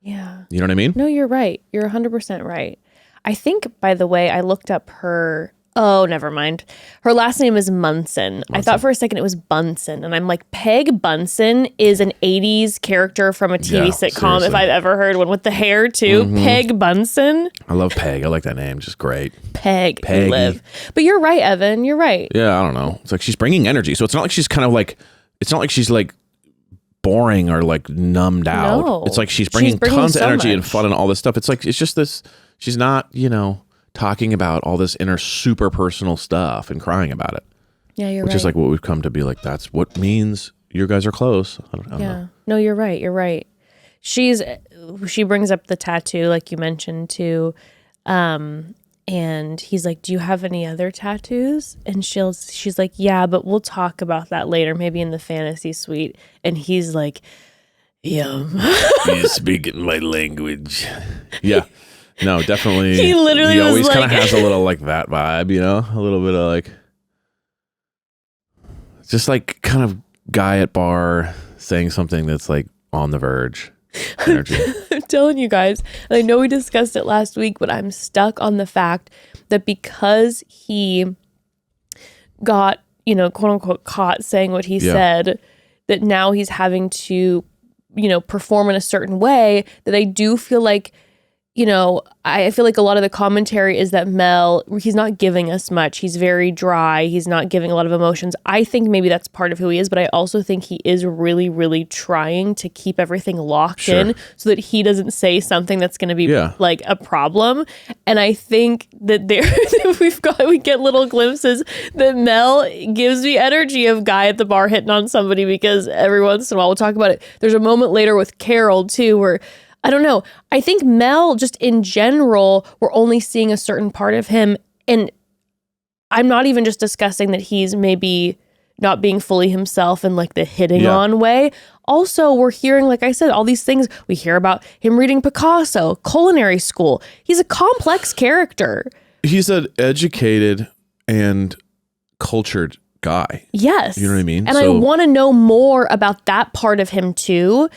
Yeah.
You know what I mean?
No, you're right. You're 100% right. I think, by the way, I looked up her... Oh, never mind. Her last name is Munson. I thought for a second it was Bunsen. And I'm like, Peg Bunsen is an 80s character from a TV sitcom,
seriously.
if I've ever heard one, with the hair too. Peg Bunsen.
I love Peg. I like that name. Just great.
Peg.
Peggy.
Live. But you're right, Evan. You're right.
Yeah, I don't know. It's like she's bringing energy. So it's not like she's kind of like, it's not like she's like boring or like numbed out.
No.
It's like she's bringing tons of
so
energy
much.
and fun and all this stuff. It's like, it's just this, she's not, you know, talking about all this inner super personal stuff and crying about it.
Yeah, you're
which
right.
is like what we've come to be like, that's what means you guys are close. I don't know.
No, you're right. You're right. She brings up the tattoo, like you mentioned too. And he's like, do you have any other tattoos? And she's like, yeah, but we'll talk about that later, maybe in the fantasy suite. And he's like, yum.
You're speaking my language. Yeah. No, definitely.
He literally was
always kind of
like-
has a little like that vibe, you know, a little bit of like, just like kind of guy at bar saying something that's like on the verge energy.
I'm telling you guys, and I know we discussed it last week, but I'm stuck on the fact that because he got, you know, quote unquote caught saying what he said, that now he's having to, you know, perform in a certain way, that I do feel like, you know, I feel like a lot of the commentary is that Mel, he's not giving us much. He's very dry. He's not giving a lot of emotions. I think maybe that's part of who he is, but I also think he is really, really trying to keep everything locked in so that he doesn't say something that's going to be like a problem. And I think that we get little glimpses that Mel gives me energy of guy at the bar hitting on somebody, because every once in a while, we'll talk about it. There's a moment later with Carole too, where I don't know. I think Mel, just in general, we're only seeing a certain part of him. And I'm not even just discussing that he's maybe not being fully himself in like the hitting on way. Also, we're hearing, like I said, all these things. We hear about him reading Picasso, culinary school. He's a complex character.
He's an educated and cultured guy.
Yes.
You know what I mean?
And I want to know more about that part of him too.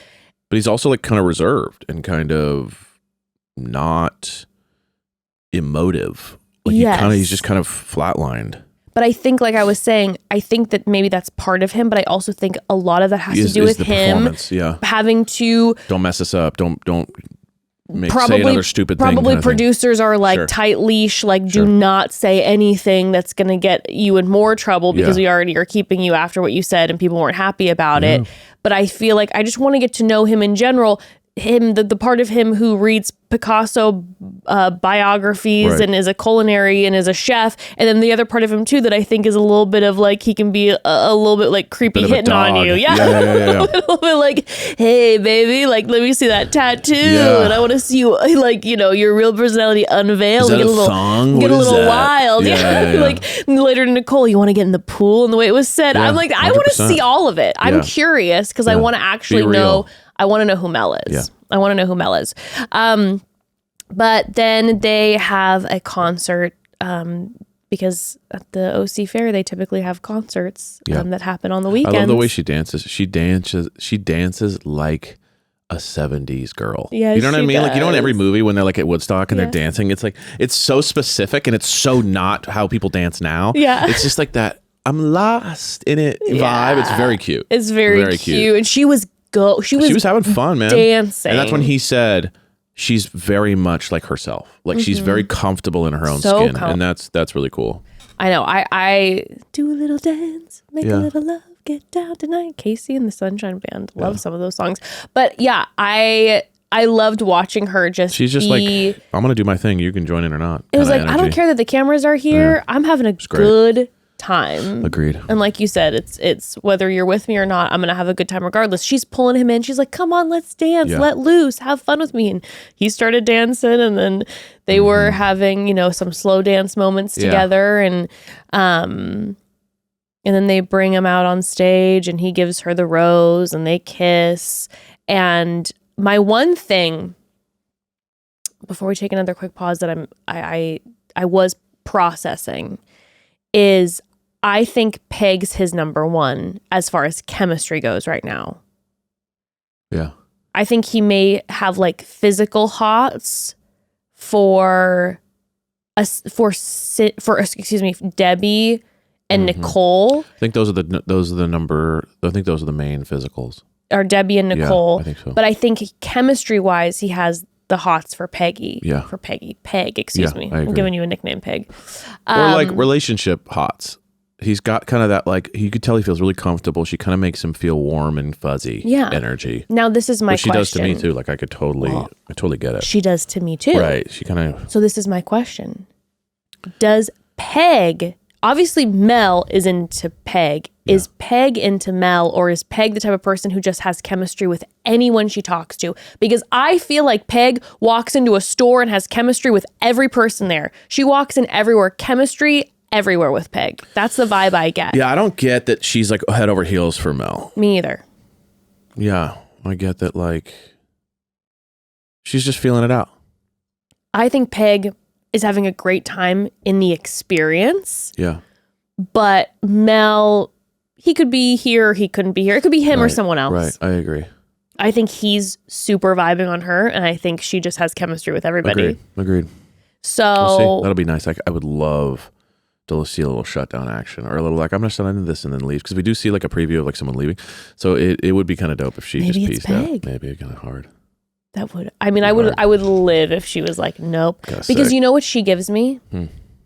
But he's also like kind of reserved and kind of not emotive. Like he's just kind of flatlined.
But I think, like I was saying, I think that maybe that's part of him, but I also think a lot of that has to do with him having to...
Don't mess this up. Don't say another stupid thing.
Probably producers are like tight leash, like do not say anything that's going to get you in more trouble, because we already are keeping you after what you said and people weren't happy about it. But I feel like I just want to get to know him in general. The part of him who reads Picasso biographies and is a culinary and is a chef, and then the other part of him too that I think is a little bit of like, he can be a little bit like creepy hitting on you. A little bit like, hey baby, like let me see that tattoo, and I want to see you, like, you know, your real personality unveiled.
Is that a thong?
Get a little
wild.
Like later to Nicolle, you want to get in the pool, and the way it was said, I'm like, I want to see all of it. I'm curious because I want to actually know. I want to know who Mel is.
Yeah.
I want to know who Mel is. But then they have a concert because at the OC Fair, they typically have concerts that happen on the weekends.
I love the way she dances. She dances like a 70s girl.
Yeah,
you know what I mean?
does.
Like, you know, in every movie when they're like at Woodstock and they're dancing, it's like, it's so specific and it's so not how people dance now.
Yeah.
It's just like that I'm lost in it vibe. It's very cute.
It's very cute. And she was having fun, man. Dancing.
And that's when he said, she's very much like herself. Like she's very comfortable in her own
So
skin, and that's really cool.
I know. I do a little dance, make
Yeah.
a little love, get down tonight. Casey and the Sunshine Band. Love some of those songs. But yeah, I loved watching her just
She's just like, I'm gonna do my thing. You can join in or not.
It was
kinda
like, I don't
energy.
care that the cameras are here. I'm having a
great.
good time.
Agreed.
And like you said, it's whether you're with me or not, I'm gonna have a good time regardless. She's pulling him in. She's like, come on, let's dance,
Yeah.
let loose, have fun with me. And he started dancing, and then they were having, some slow dance moments
Yeah.
together, and then they bring him out on stage, and he gives her the rose, and they kiss. And my one thing, before we take another quick pause, that I was processing is I think Peg's his number one as far as chemistry goes right now.
Yeah.
I think he may have like physical hots for Debbie and Nicolle,
I think those are the number. I think those are the main physicals.
or Debbie and Nicolle.
I think so.
But I think chemistry wise, he has the hots for Peggy.
Yeah.
For Peggy. Peg, excuse
Yeah,
me.
I
I'm
agree.
giving you a nickname, Peg.
Or like relationship hots. He's got kind of that, like, you could tell he feels really comfortable. She kind of makes him feel warm and fuzzy.
Yeah.
Energy.
Now this is my
Which she
question.
does to me too. Like I totally get it.
She does to me too.
Right. She kind of.
So this is my question. Does Peg, obviously Mel is into Peg. Is Peg into Mel, or is Peg the type of person who just has chemistry with anyone she talks to? Because I feel like Peg walks into a store and has chemistry with every person there. She walks in everywhere. Chemistry everywhere with Peg. That's the vibe I get.
Yeah, I don't get that she's like head over heels for Mel.
Me either.
Yeah, I get that, like, she's just feeling it out.
I think Peg is having a great time in the experience,
Yeah.
but Mel, he could be here, he couldn't be here. It could be him or
Right,
someone else.
Right, I agree.
I think he's super vibing on her, and I think she just has chemistry with everybody.
Agreed.
So
We'll see. That'll be nice. I would love to see a little shutdown action, or a little like, I'm gonna shut into this and then leave, because we do see like a preview of like someone leaving. So it would be kind of dope if she
Maybe
just
it's
pieced out.
Peg.
Maybe kind of hard.
that would, I mean, I would live if she was like, nope.
Kinda
Because
sick.
you know what she gives me?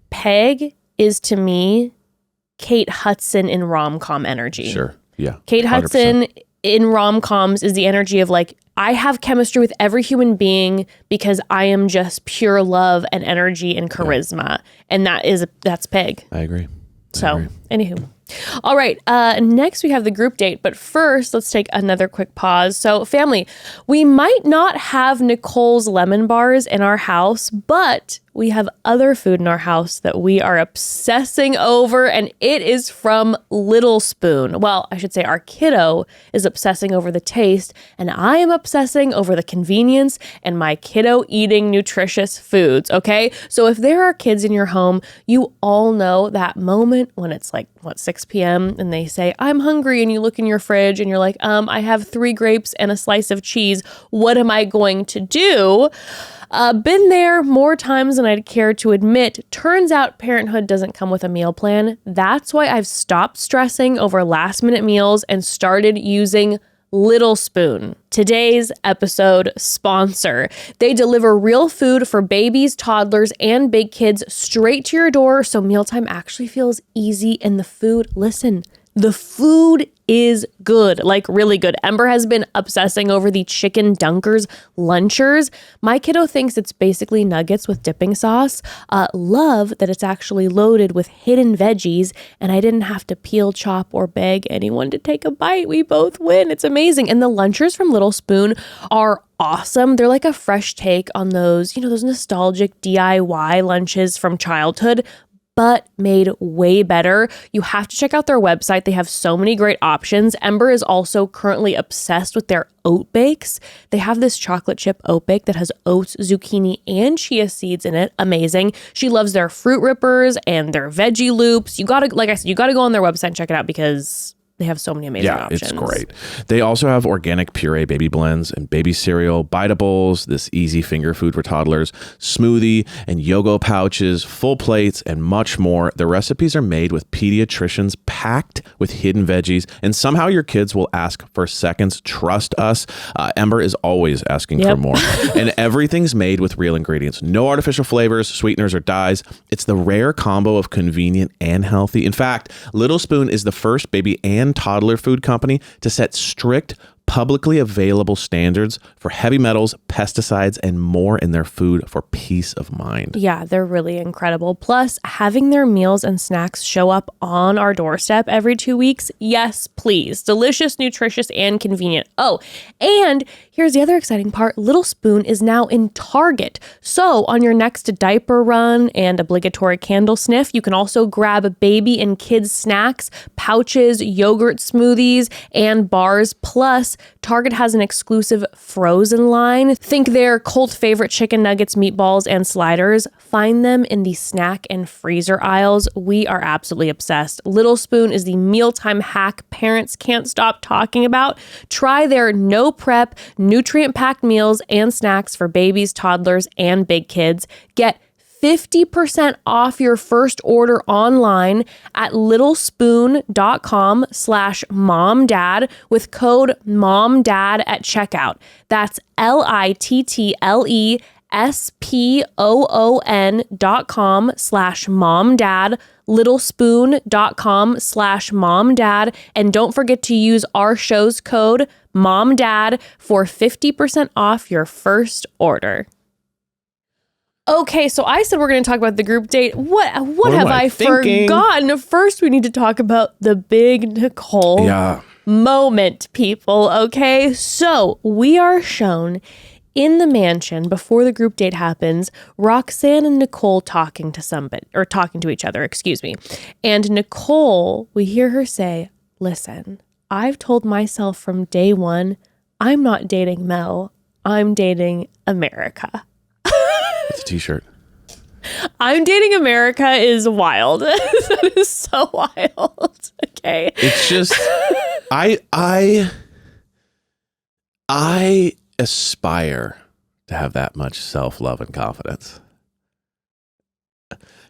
Peg is to me Kate Hudson in rom-com energy.
Sure. Yeah.
Kate
100%.
Hudson in rom-coms is the energy of like, I have chemistry with every human being because I am just pure love and energy and charisma. And that's Peg.
I agree.
So, anywho. All right. Next, we have the group date. But first, let's take another quick pause. So, family, we might not have Nicole's lemon bars in our house, but we have other food in our house that we are obsessing over, and it is from Little Spoon. Well, I should say our kiddo is obsessing over the taste, and I am obsessing over the convenience and my kiddo eating nutritious foods, okay? So if there are kids in your home, you all know that moment when it's like, 6 p.m. and they say, I'm hungry, and you look in your fridge and you're like, I have 3 grapes and a slice of cheese. What am I going to do? Been there more times than I'd care to admit. Turns out parenthood doesn't come with a meal plan. That's why I've stopped stressing over last minute meals and started using Little Spoon, today's episode sponsor. They deliver real food for babies, toddlers, and big kids straight to your door, so mealtime actually feels easy. And the food, listen, the food is good, like really good. Ember has been obsessing over the chicken Dunkers lunchers. My kiddo thinks it's basically nuggets with dipping sauce. Love that it's actually loaded with hidden veggies, and I didn't have to peel, chop, or beg anyone to take a bite. We both win. It's amazing. And the lunchers from Little Spoon are awesome. They're like a fresh take on those, those nostalgic DIY lunches from childhood, but made way better. You have to check out their website. They have so many great options. Ember is also currently obsessed with their oat bakes. They have this chocolate chip oat bake that has oats, zucchini, and chia seeds in it. Amazing. She loves their fruit rippers and their veggie loops. You gotta, like I said, you gotta go on their website and check it out because they have so many amazing options.
It's great. They also have organic puree baby blends and baby cereal, biteables, this easy finger food for toddlers, smoothie and yogo pouches, full plates, and much more. The recipes are made with pediatricians, packed with hidden veggies, and somehow your kids will ask for seconds. Trust us. Ember is always asking for more. And everything's made with real ingredients. No artificial flavors, sweeteners, or dyes. It's the rare combo of convenient and healthy. In fact, Little Spoon is the first baby and toddler food company to set strict, publicly available standards for heavy metals, pesticides, and more in their food for peace of mind.
Yeah, they're really incredible. Plus, having their meals and snacks show up on our doorstep every 2 weeks. Yes, please. Delicious, nutritious, and convenient. Oh, and here's the other exciting part. Little Spoon is now in Target. So on your next diaper run and obligatory candle sniff, you can also grab baby and kids snacks, pouches, yogurt smoothies, and bars. Plus, Target has an exclusive frozen line. Think their cult favorite chicken nuggets, meatballs, and sliders. Find them in the snack and freezer aisles. We are absolutely obsessed. Little Spoon is the mealtime hack parents can't stop talking about. Try their no prep, nutrient-packed meals and snacks for babies, toddlers, and big kids. Get 50% off your first order online at littlespoon.com/momdad with code MOMDAD at checkout. That's LITTLESPOON.com/momdad, littlespoon.com/momdad. And don't forget to use our show's code MOMDAD for 50% off your first order. Okay, so I said we're going to talk about the group date. What have I forgotten? First, we need to talk about the big Nicolle moment, people. Okay, so we are shown in the mansion before the group date happens, Roxanne and Nicolle talking to each other, excuse me. And Nicolle, we hear her say, "Listen, I've told myself from day one, I'm not dating Mel. I'm dating America."
It's a t-shirt.
I'm dating America is wild. That is so wild. Okay.
It's just I aspire to have that much self-love and confidence.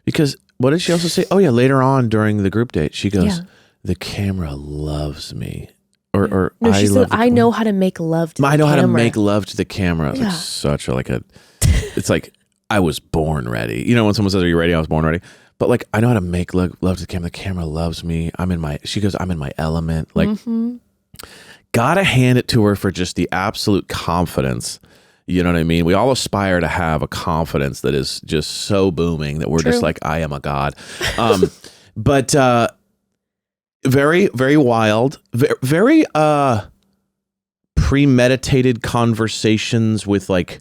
Because what did she also say? Oh yeah, later on during the group date, she goes, "The camera loves me." Or
no, she said, "I know how to make love to the camera.
I know how to make love to the camera." It's like such a it's like I was born ready. You know, when someone says, "Are you ready?" I was born ready. But like, I know how to make love to the camera. The camera loves me. She goes, "I'm in my element." Like, gotta hand it to her for just the absolute confidence. You know what I mean? We all aspire to have a confidence that is just so booming that we're just like, I am a god. But very, very wild, very premeditated conversations with like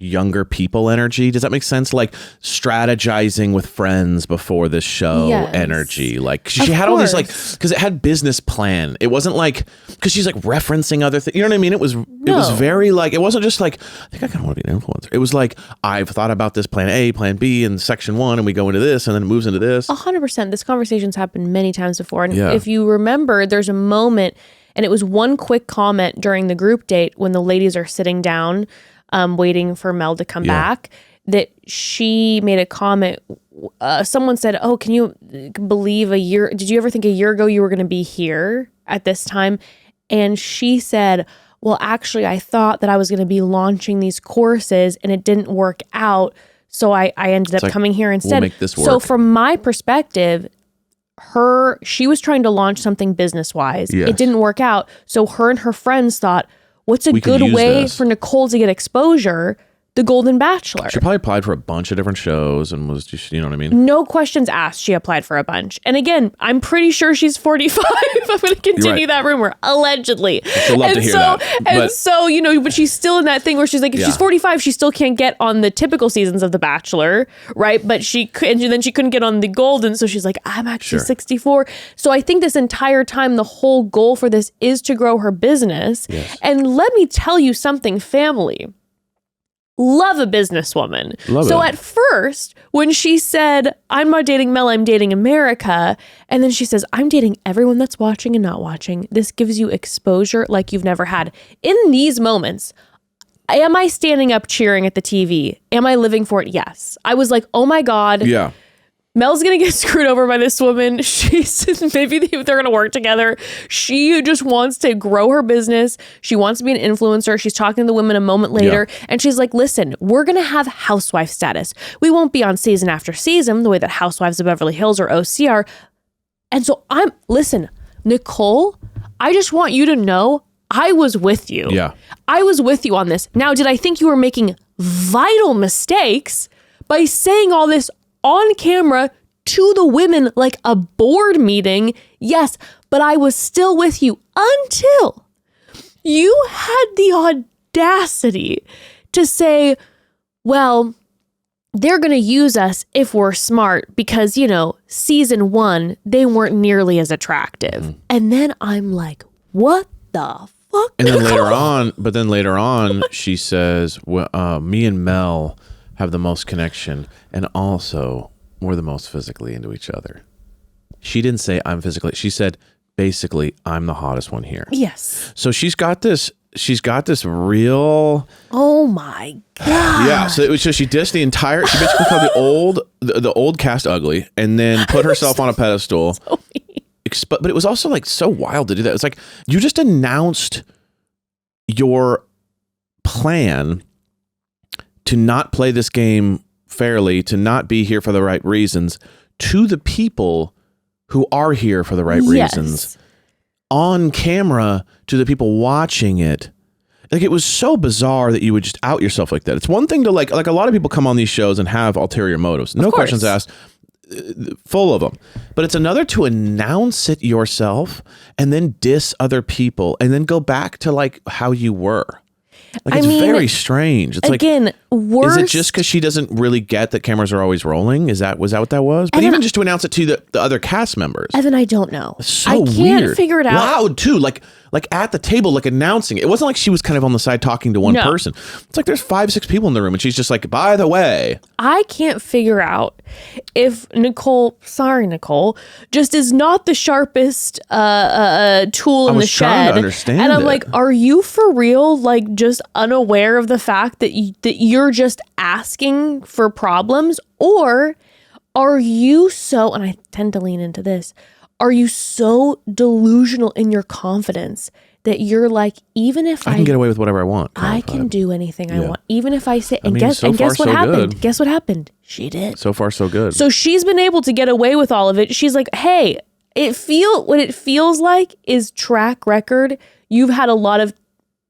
younger people energy. Does that make sense? Like strategizing with friends before this show energy. Like she had all these like, because it had business plan. It wasn't like, because she's like referencing other things. You know what I mean? It was very like, it wasn't just like, I think I kind of want to be an influencer. It was like, I've thought about this plan A, plan B, and section 1, and we go into this, and then it moves into this.
100%. This conversation's happened many times before. And if you remember, there's a moment, and it was one quick comment during the group date when the ladies are sitting down waiting for Mel to come back, that she made a comment. Someone said, "Oh, can you believe did you ever think a year ago you were going to be here at this time?" And she said, "Well, actually, I thought that I was going to be launching these courses and it didn't work out. So I ended up coming here instead."
We'll make this work.
So from my perspective, she was trying to launch something business-wise. It didn't work out. So her and her friends thought, what's a good way for Nicolle to get exposure? The Golden Bachelor.
She probably applied for a bunch of different shows and was just, you know what I mean?
No questions asked. She applied for a bunch. And again, I'm pretty sure she's 45. I'm going to continue that rumor. Allegedly.
I'd love to hear that.
And so, you know, but she's still in that thing where she's like, if she's 45, she still can't get on the typical seasons of The Bachelor, right? But she then she couldn't get on the Golden. So she's like, I'm actually 64. So I think this entire time, the whole goal for this is to grow her business. Yes. And let me tell you something, family. love a businesswoman.
Love
so
it.
at first, when she said, I'm not dating Mel, I'm dating America, and then she says, I'm dating everyone that's watching and not watching, this gives you exposure like you've never had. In these moments, am I standing up cheering at the TV? Am I living for it? Yes. I was like, oh my God.
Yeah.
Mel's going to get screwed over by this woman. Maybe they're going to work together. She just wants to grow her business. She wants to be an influencer. She's talking to the women a moment later.
Yeah.
And she's like, listen, we're going to have housewife status. We won't be on season after season the way that Housewives of Beverly Hills or OCR. And so listen, Nicolle, I just want you to know I was with you.
Yeah.
I was with you on this. Now, did I think you were making vital mistakes by saying all this on camera to the women like a board meeting? Yes, but I was still with you until you had the audacity to say, well, they're going to use us if we're smart because, season 1, they weren't nearly as attractive. And then I'm like, what the fuck?
And then later on, she says, well, me and Mel have the most connection, and also we're the most physically into each other. She didn't say I'm physically. She said, basically, I'm the hottest one here.
Yes.
So she's got this real.
Oh my God.
Yeah. So she dissed the entire. She basically called the old cast ugly, and then put herself on a pedestal.
So mean.
But it was also like so wild to do that. It's like you just announced your plan to not play this game fairly, to not be here for the right reasons, to the people who are here for the right reasons, on camera to the people watching it. Like, it was so bizarre that you would just out yourself like that. It's one thing to like a lot of people come on these shows and have ulterior motives. No questions asked, full of them. But it's another to announce it yourself and then diss other people and then go back to like how you were. Like, it's very strange. It's
again, worse.
Is it just because she doesn't really get that cameras are always rolling? Was that what that was? But even just to announce it to the other cast members.
Evan, I don't know.
So
I can't
weird.
figure it out.
Loud too, like at the table, like announcing it. It wasn't like she was kind of on the side talking to one person. It's like there's 5-6 people in the room, and she's just like, by the way.
I can't figure out if Nicolle, just is not the sharpest tool in the shed.
I was trying to understand
and I'm
it.
like, are you for real? Like, just unaware of the fact that you're just asking for problems, or are you so? And I tend to lean into this. Are you so delusional in your confidence that you're like, even if
I can get away with whatever I want.
I can do anything I want, even if I say, and
mean,
guess what
so
happened?
good.
Guess what happened? She did.
So far, so good.
So she's been able to get away with all of it. She's like, hey, what it feels like is track record. You've had a lot of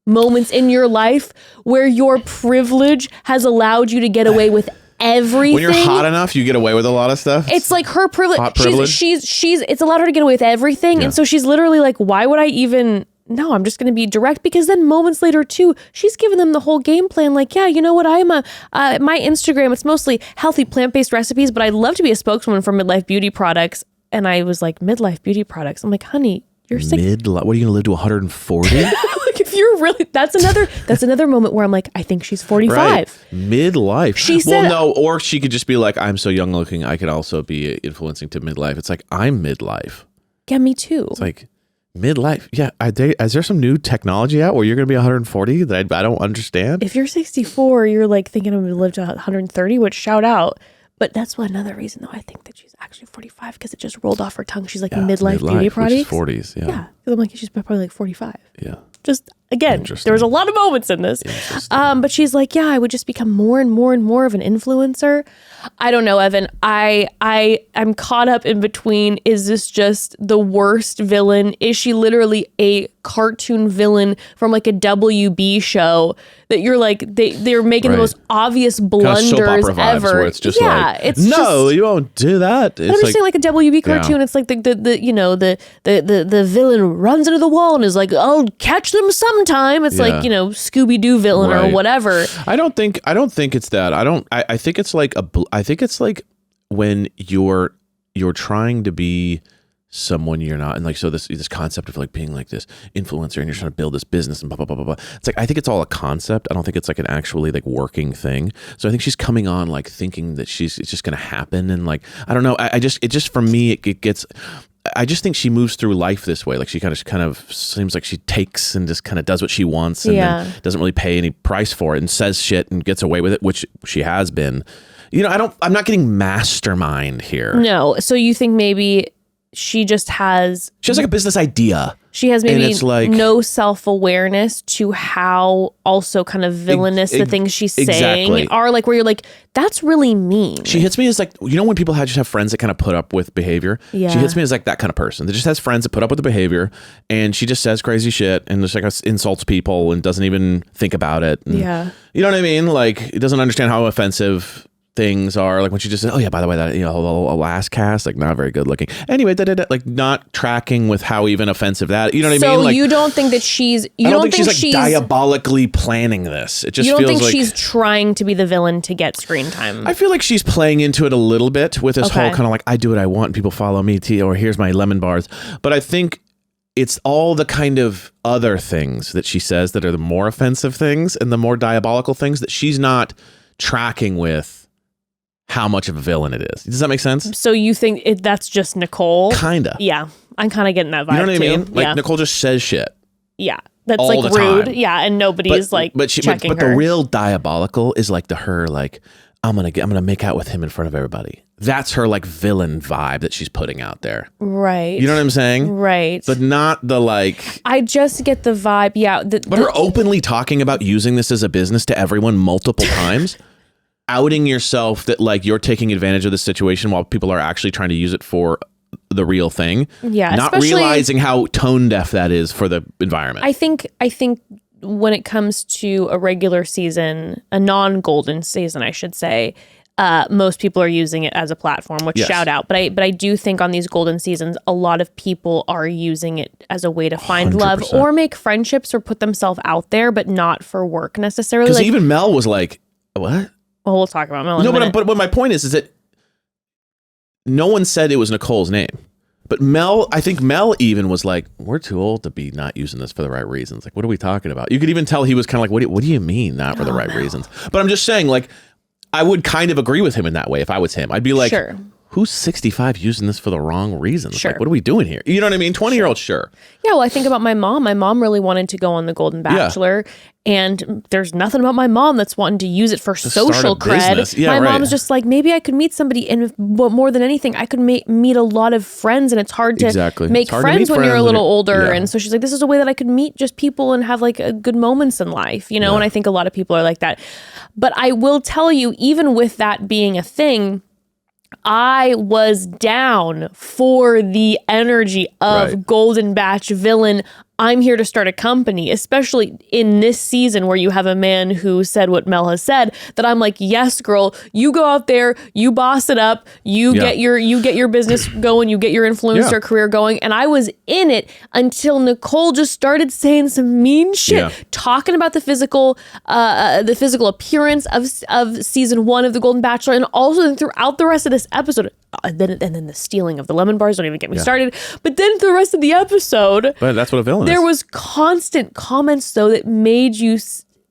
moments in your life where your privilege has allowed you to get away with everything.
When you're hot enough, you get away with a lot of stuff.
It's like her privilege.
Hot privilege.
She's it's allowed her to get away with everything. And so she's literally like, why would I even? No, I'm just going to be direct, because then moments later too, she's given them the whole game plan. Like, yeah, you know what? I'm my Instagram, it's mostly healthy plant-based recipes, but I'd love to be a spokeswoman for Midlife Beauty Products. And I was like, Midlife Beauty Products. I'm like, honey, you're sick.
What are you going to live to 140?
Like, if you're really, that's another moment where I'm like, I think she's 45.
Right. Midlife.
She said,
well, no, or she could just be like, I'm so young looking, I could also be influencing to midlife. It's like, I'm midlife.
Yeah, me too.
It's like, midlife. Yeah. Is there some new technology out where you're going to be 140 that I don't understand?
If you're 64, you're like thinking I'm going to live to 130, which shout out. But that's another reason, though, I think that she's actually 45, because it just rolled off her tongue. She's like, midlife beauty products.
40s, yeah.
Yeah, because I'm like, she's probably like 45.
Yeah.
Just, again, there was a lot of moments in this. But she's like, yeah, I would just become more and more and more of an influencer. I don't know, Evan. I'm caught up in between. Is this just the worst villain? Is she literally a cartoon villain from like a WB show that you're like, they're making the most obvious blunders
kind of soap opera vibes
ever?
where it's just you won't do that.
I'm just saying, like a WB cartoon. It's like the villain runs into the wall and is like, I'll catch them sometime. It's like, Scooby-Doo villain or whatever.
I don't think it's that. I think it's like when you're trying to be someone you're not, and like so this concept of like being like this influencer and you're trying to build this business and blah blah blah blah blah. It's like I think it's all a concept. I don't think it's like an actually like working thing. So I think she's coming on like thinking that it's just gonna happen, and like I don't know. It just for me it gets. I just think she moves through life this way. Like she kind of seems like she takes and just kind of does what she wants and then doesn't really pay any price for it and says shit and gets away with it, which she has been. You know, I'm not getting mastermind here.
No. So you think maybe she has like
a business idea.
She has maybe
like,
no self-awareness to how also kind of villainous the things she's saying are, like where you're like, that's really mean.
She hits me as like, you know, when people just have friends that kind of put up with behavior.
Yeah.
She hits me as like that kind of person that just has friends that put up with the behavior, and she just says crazy shit and just like insults people and doesn't even think about it. And, you know what I mean? Like it doesn't understand how offensive things are, like when she just said, oh yeah, by the way, that, you know, a last cast, like not very good looking. Anyway, like not tracking with how even offensive that, you know what I mean?
So
like,
you don't think that
I don't think she's like diabolically planning this. It just
you don't
feels
think
like
she's trying to be the villain to get screen time.
I feel like she's playing into it a little bit with this whole kind of like, I do what I want and people follow me, or here's my lemon bars. But I think it's all the kind of other things that she says that are the more offensive things and the more diabolical things that she's not tracking with how much of a villain it is. Does that make sense?
So you think that's just Nicolle?
Kinda.
Yeah. I'm kind of getting that vibe.
You know what I mean?
Too.
Like Nicolle just says shit.
Yeah. That's
all
like
the
rude.
time.
Yeah. And nobody's
but
checking her.
The real diabolical is like her like, I'm gonna make out with him in front of everybody. That's her like villain vibe that she's putting out there.
Right.
You know what I'm saying?
Right.
But not the like.
I just get the vibe. Yeah.
But her openly talking about using this as a business to everyone multiple times. Outing yourself that like you're taking advantage of the situation while people are actually trying to use it for the real thing.
Yeah.
Not realizing how tone deaf that is for the environment.
I think when it comes to a regular season, a non-golden season, I should say, most people are using it as a platform, which shout out. But I do think on these golden seasons, a lot of people are using it as a way to find
100%.
love or make friendships or put themselves out there, but not for work necessarily.
Because even Mel was like, what?
Well, we'll talk about Mel in a
No,
minute.
but my point is that no one said it was Nicole's name. But I think Mel even was like, we're too old to be not using this for the right reasons. Like, what are we talking about? You could even tell he was kind of like, what do you mean not for the right reasons? But I'm just saying, like, I would kind of agree with him in that way if I was him. I'd be like,
sure.
Who's 65 using this for the wrong reasons?
Sure.
Like, what are we doing here? You know what I mean? 20-year-old, sure.
Yeah, well, I think about my mom. My mom really wanted to go on the Golden Bachelor, and there's nothing about my mom that's wanting to use it for social cred.
Yeah,
my
right.
mom's just like, maybe I could meet somebody, and more than anything, I could meet a lot of friends, and it's hard to make friends when you're a little older. And so she's like, this is a way that I could meet just people and have like good moments in life, you know? And I think a lot of people are like that. But I will tell you, even with that being a thing, I was down for the energy of Golden Batch villain. I'm here to start a company, especially in this season where you have a man who said what Mel has said, that I'm like, yes, girl, you go out there, you boss it up, you get your business going, you get your influencer career going. And I was in it until Nicolle just started saying some mean shit, talking about the physical appearance of season 1 of The Golden Bachelor, and also throughout the rest of this episode. And then the stealing of the lemon bars, don't even get me started. But then the rest of the episode,
but that's what a villain is.
There was constant comments though that made you.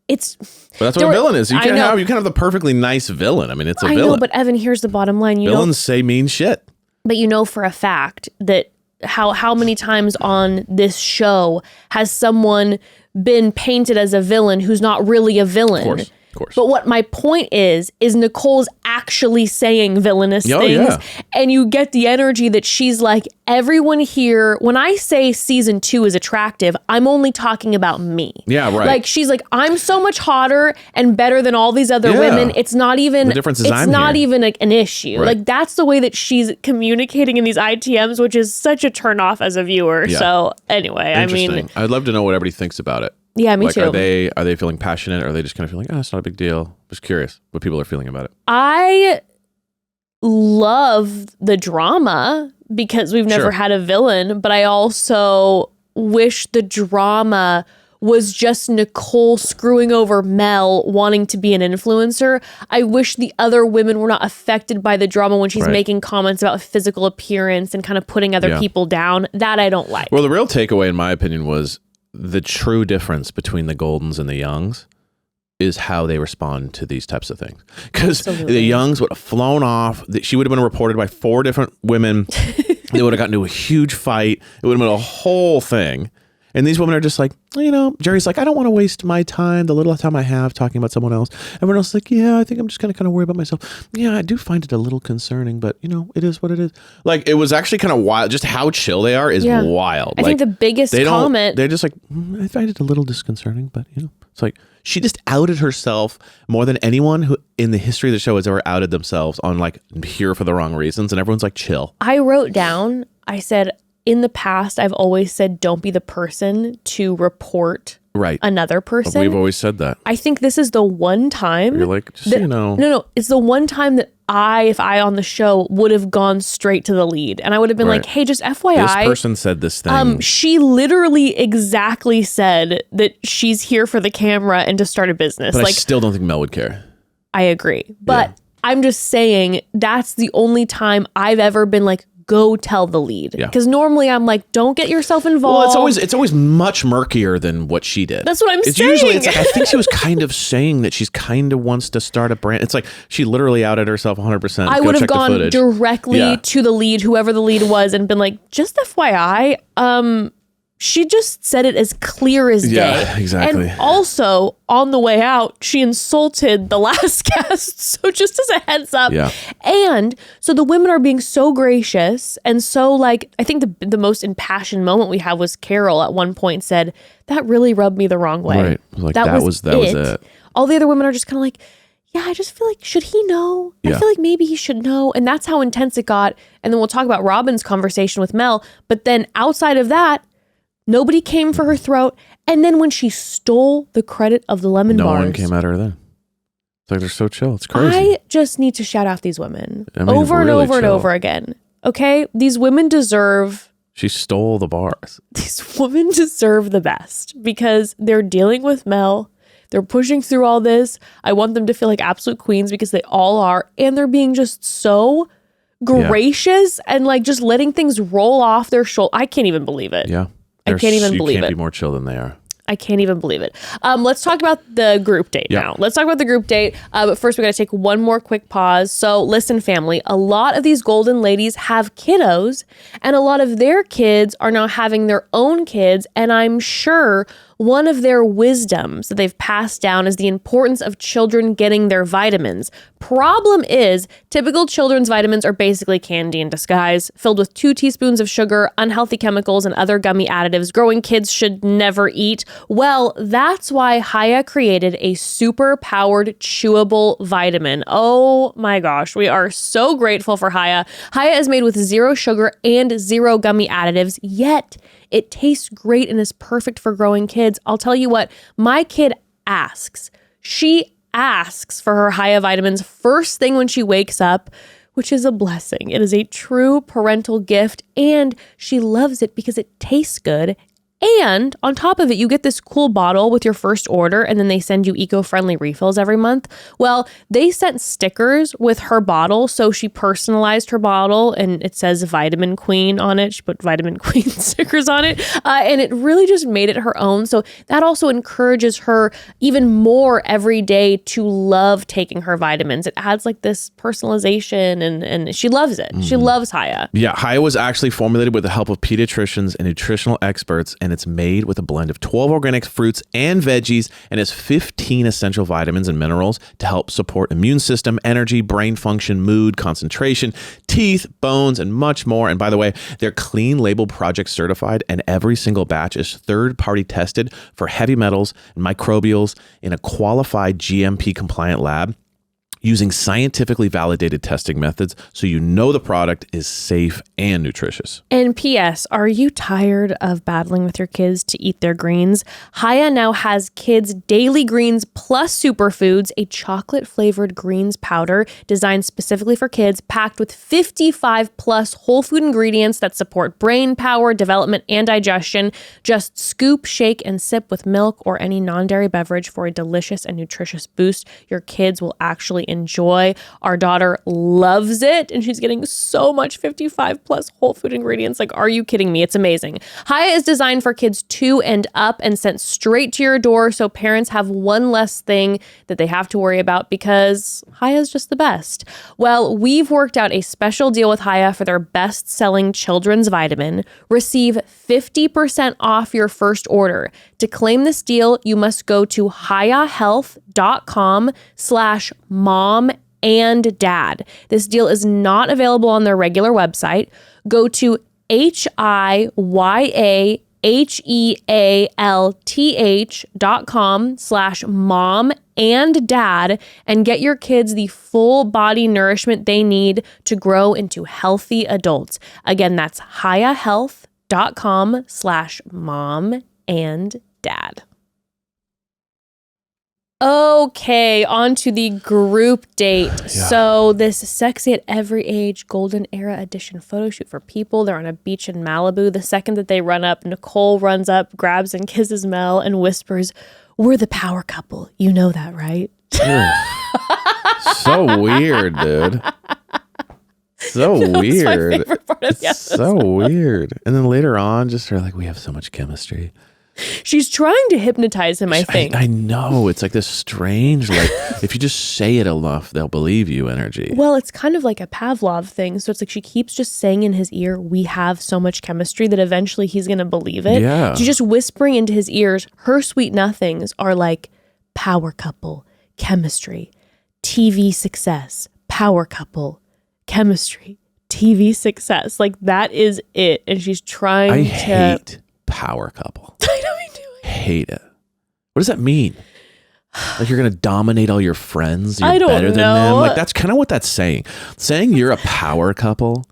But
that's what a villain is. You can have the perfectly nice villain. I mean, it's a villain.
I know, but Evan, here's the bottom line.
Villains say mean shit.
But you know for a fact that how many times on this show has someone been painted as a villain who's not really a villain?
Of course.
But what my point is Nicole's actually saying villainous things. And you get the energy that she's like, everyone here, when I say season 2 is attractive, I'm only talking about me.
Yeah, right.
Like, she's like, I'm so much hotter and better than all these other women. It's not even,
the difference is
it's
I'm
not
here.
even an issue.
Right.
Like, that's the way that she's communicating in these ITMs, which is such a turn off as a viewer.
Yeah.
So anyway, I mean,
I'd love to know what everybody thinks about it.
Yeah, me too.
Are they feeling passionate, or are they just kind of feeling like, it's not a big deal? Just curious what people are feeling about it.
I love the drama because we've never had a villain, but I also wish the drama was just Nicolle screwing over Mel wanting to be an influencer. I wish the other women were not affected by the drama when she's making comments about physical appearance and kind of putting other people down. That I don't like.
Well, the real takeaway, in my opinion, was the true difference between the Goldens and the Youngs is how they respond to these types of things. Because the Youngs would have flown off. She would have been reported by 4 different women. They would have gotten into a huge fight. It would have been a whole thing. And these women are just like, you know, Jerry's like, I don't want to waste my time, the little time I have, talking about someone else. Everyone else is like, yeah, I think I'm just going to kind of worry about myself. Yeah, I do find it a little concerning, but, you know, it is what it is. Like, it was actually kind of wild. Just how chill they are is wild.
I think the biggest comment...
They're just like, I find it a little disconcerting, but, you know, it's like, she just outed herself more than anyone who in the history of the show has ever outed themselves on, like, here for the wrong reasons. And everyone's like, chill.
I wrote down, I said... In the past, I've always said, don't be the person to report another person.
We've always said that.
I think this is the one time.
You're like, just, you know.
No. It's the one time that if I on the show would have gone straight to the lead. And I would have been like, hey, just FYI.
This person said this thing.
She literally exactly said that she's here for the camera and to start a business.
But I still don't think Mel would care.
I agree. But I'm just saying that's the only time I've ever been like, go tell the lead. Because normally I'm like, don't get yourself involved.
Well, it's always much murkier than what she did.
That's what I'm saying.
Usually it's like, I think she was kind of saying that she's kind of wants to start a brand. It's like she literally outed herself 100%.
I would have gone directly to the lead, whoever the lead was, and been like, just FYI, she just said it as clear as day.
Yeah, exactly.
And also, on the way out, she insulted the last guest. So just as a heads up.
Yeah.
And so the women are being so gracious. And so like, I think the most impassioned moment we have was Carole at one point said, that really rubbed me the wrong way.
Right. Like that was it.
All the other women are just kind of like, yeah, I just feel like, should he know? I feel like maybe he should know. And that's how intense it got. And then we'll talk about Robin's conversation with Mel. But then outside of that, nobody came for her throat. And then when she stole the credit of the lemon bars.
No one came at her then. It's like they're so chill. It's crazy.
I just need to shout out these women over and over and over again. Okay? These women deserve...
She stole the bars.
These women deserve the best because they're dealing with Mel. They're pushing through all this. I want them to feel like absolute queens because they all are. And they're being just so gracious and like just letting things roll off their shoulder. I can't even believe it.
Yeah.
I can't even believe it.
You can't be more chill than they are.
I can't even believe it. Let's talk about the group date now. Let's talk about the group date. But first, we got to take one more quick pause. So listen, family, a lot of these golden ladies have kiddos and a lot of their kids are now having their own kids. And I'm sure one of their wisdoms that they've passed down is the importance of children getting their vitamins. Problem is, typical children's vitamins are basically candy in disguise, filled with 2 teaspoons of sugar, unhealthy chemicals, and other gummy additives growing kids should never eat. Well, that's why Haya created a super-powered chewable vitamin. Oh my gosh, we are so grateful for Haya. Haya is made with 0 sugar and 0 gummy additives, yet it tastes great and is perfect for growing kids. I'll tell you what, my kid asks. She asks for her Haya vitamins first thing when she wakes up, which is a blessing. It is a true parental gift, and she loves it because it tastes good. And on top of it, you get this cool bottle with your first order, and then they send you eco-friendly refills every month. Well, they sent stickers with her bottle, so she personalized her bottle, and it says Vitamin Queen on it. She put Vitamin Queen stickers on it, and it really just made it her own. So that also encourages her even more every day to love taking her vitamins. It adds like this personalization, and she loves it. She loves Haya.
Yeah, Haya was actually formulated with the help of pediatricians and nutritional experts, and it's made with a blend of 12 organic fruits and veggies and has 15 essential vitamins and minerals to help support immune system, energy, brain function, mood, concentration, teeth, bones, and much more. And by the way, they're clean label project certified, and every single batch is third-party tested for heavy metals and microbials in a qualified GMP compliant lab. using scientifically validated testing methods so you know the product is safe and nutritious.
And P.S., are you tired of battling with your kids to eat their greens? Haya now has kids' daily greens plus superfoods, a chocolate-flavored greens powder designed specifically for kids, packed with 55 plus whole food ingredients that support brain power, development, and digestion. Just scoop, shake, and sip with milk or any non-dairy beverage for a delicious and nutritious boost your kids will actually enjoy. Our daughter loves it, and she's getting so much 55 plus whole food ingredients. Like, are you kidding me? It's amazing. Haya is designed for kids 2 and up and sent straight to your door, so parents have one less thing that they have to worry about because Haya is just the best. Well, we've worked out a special deal with Haya for their best-selling children's vitamin. Receive 50% off your first order. To claim this deal, you must go to hayahealth.com/mom and dad. This deal is not available on their regular website. Go to hayahealth.com/mom and dad and get your kids the full body nourishment they need to grow into healthy adults. Again, that's hayahealth.com/mom and dad. Okay, on to the group date. Yeah. So this sexy at every age golden era edition photo shoot for people. They're on a beach in Malibu. The second that they run up, Nicolle runs up, grabs and kisses Mel and whispers, "We're the power couple. You know that, right?"
So weird, dude. So weird.
My favorite part of
it's so weird. And then later on, just are like, we have so much chemistry.
She's trying to hypnotize him, I think.
I know. It's like this strange, like, if you just say it enough, they'll believe you energy.
Well, it's kind of like a Pavlov thing. So it's like she keeps just saying in his ear, we have so much chemistry, that eventually he's going to believe it.
Yeah.
She's just whispering into his ears. Her sweet nothings are like power couple, chemistry, TV success, power couple, chemistry, TV success. Like, that is it. And she's trying
I
to...
hate power couple.
I know you do.
Hate it. What does that mean? Like you're going to dominate all your friends? You're
I don't
better than
know.
them? Like that's kind of what that's saying. Saying you're a power couple,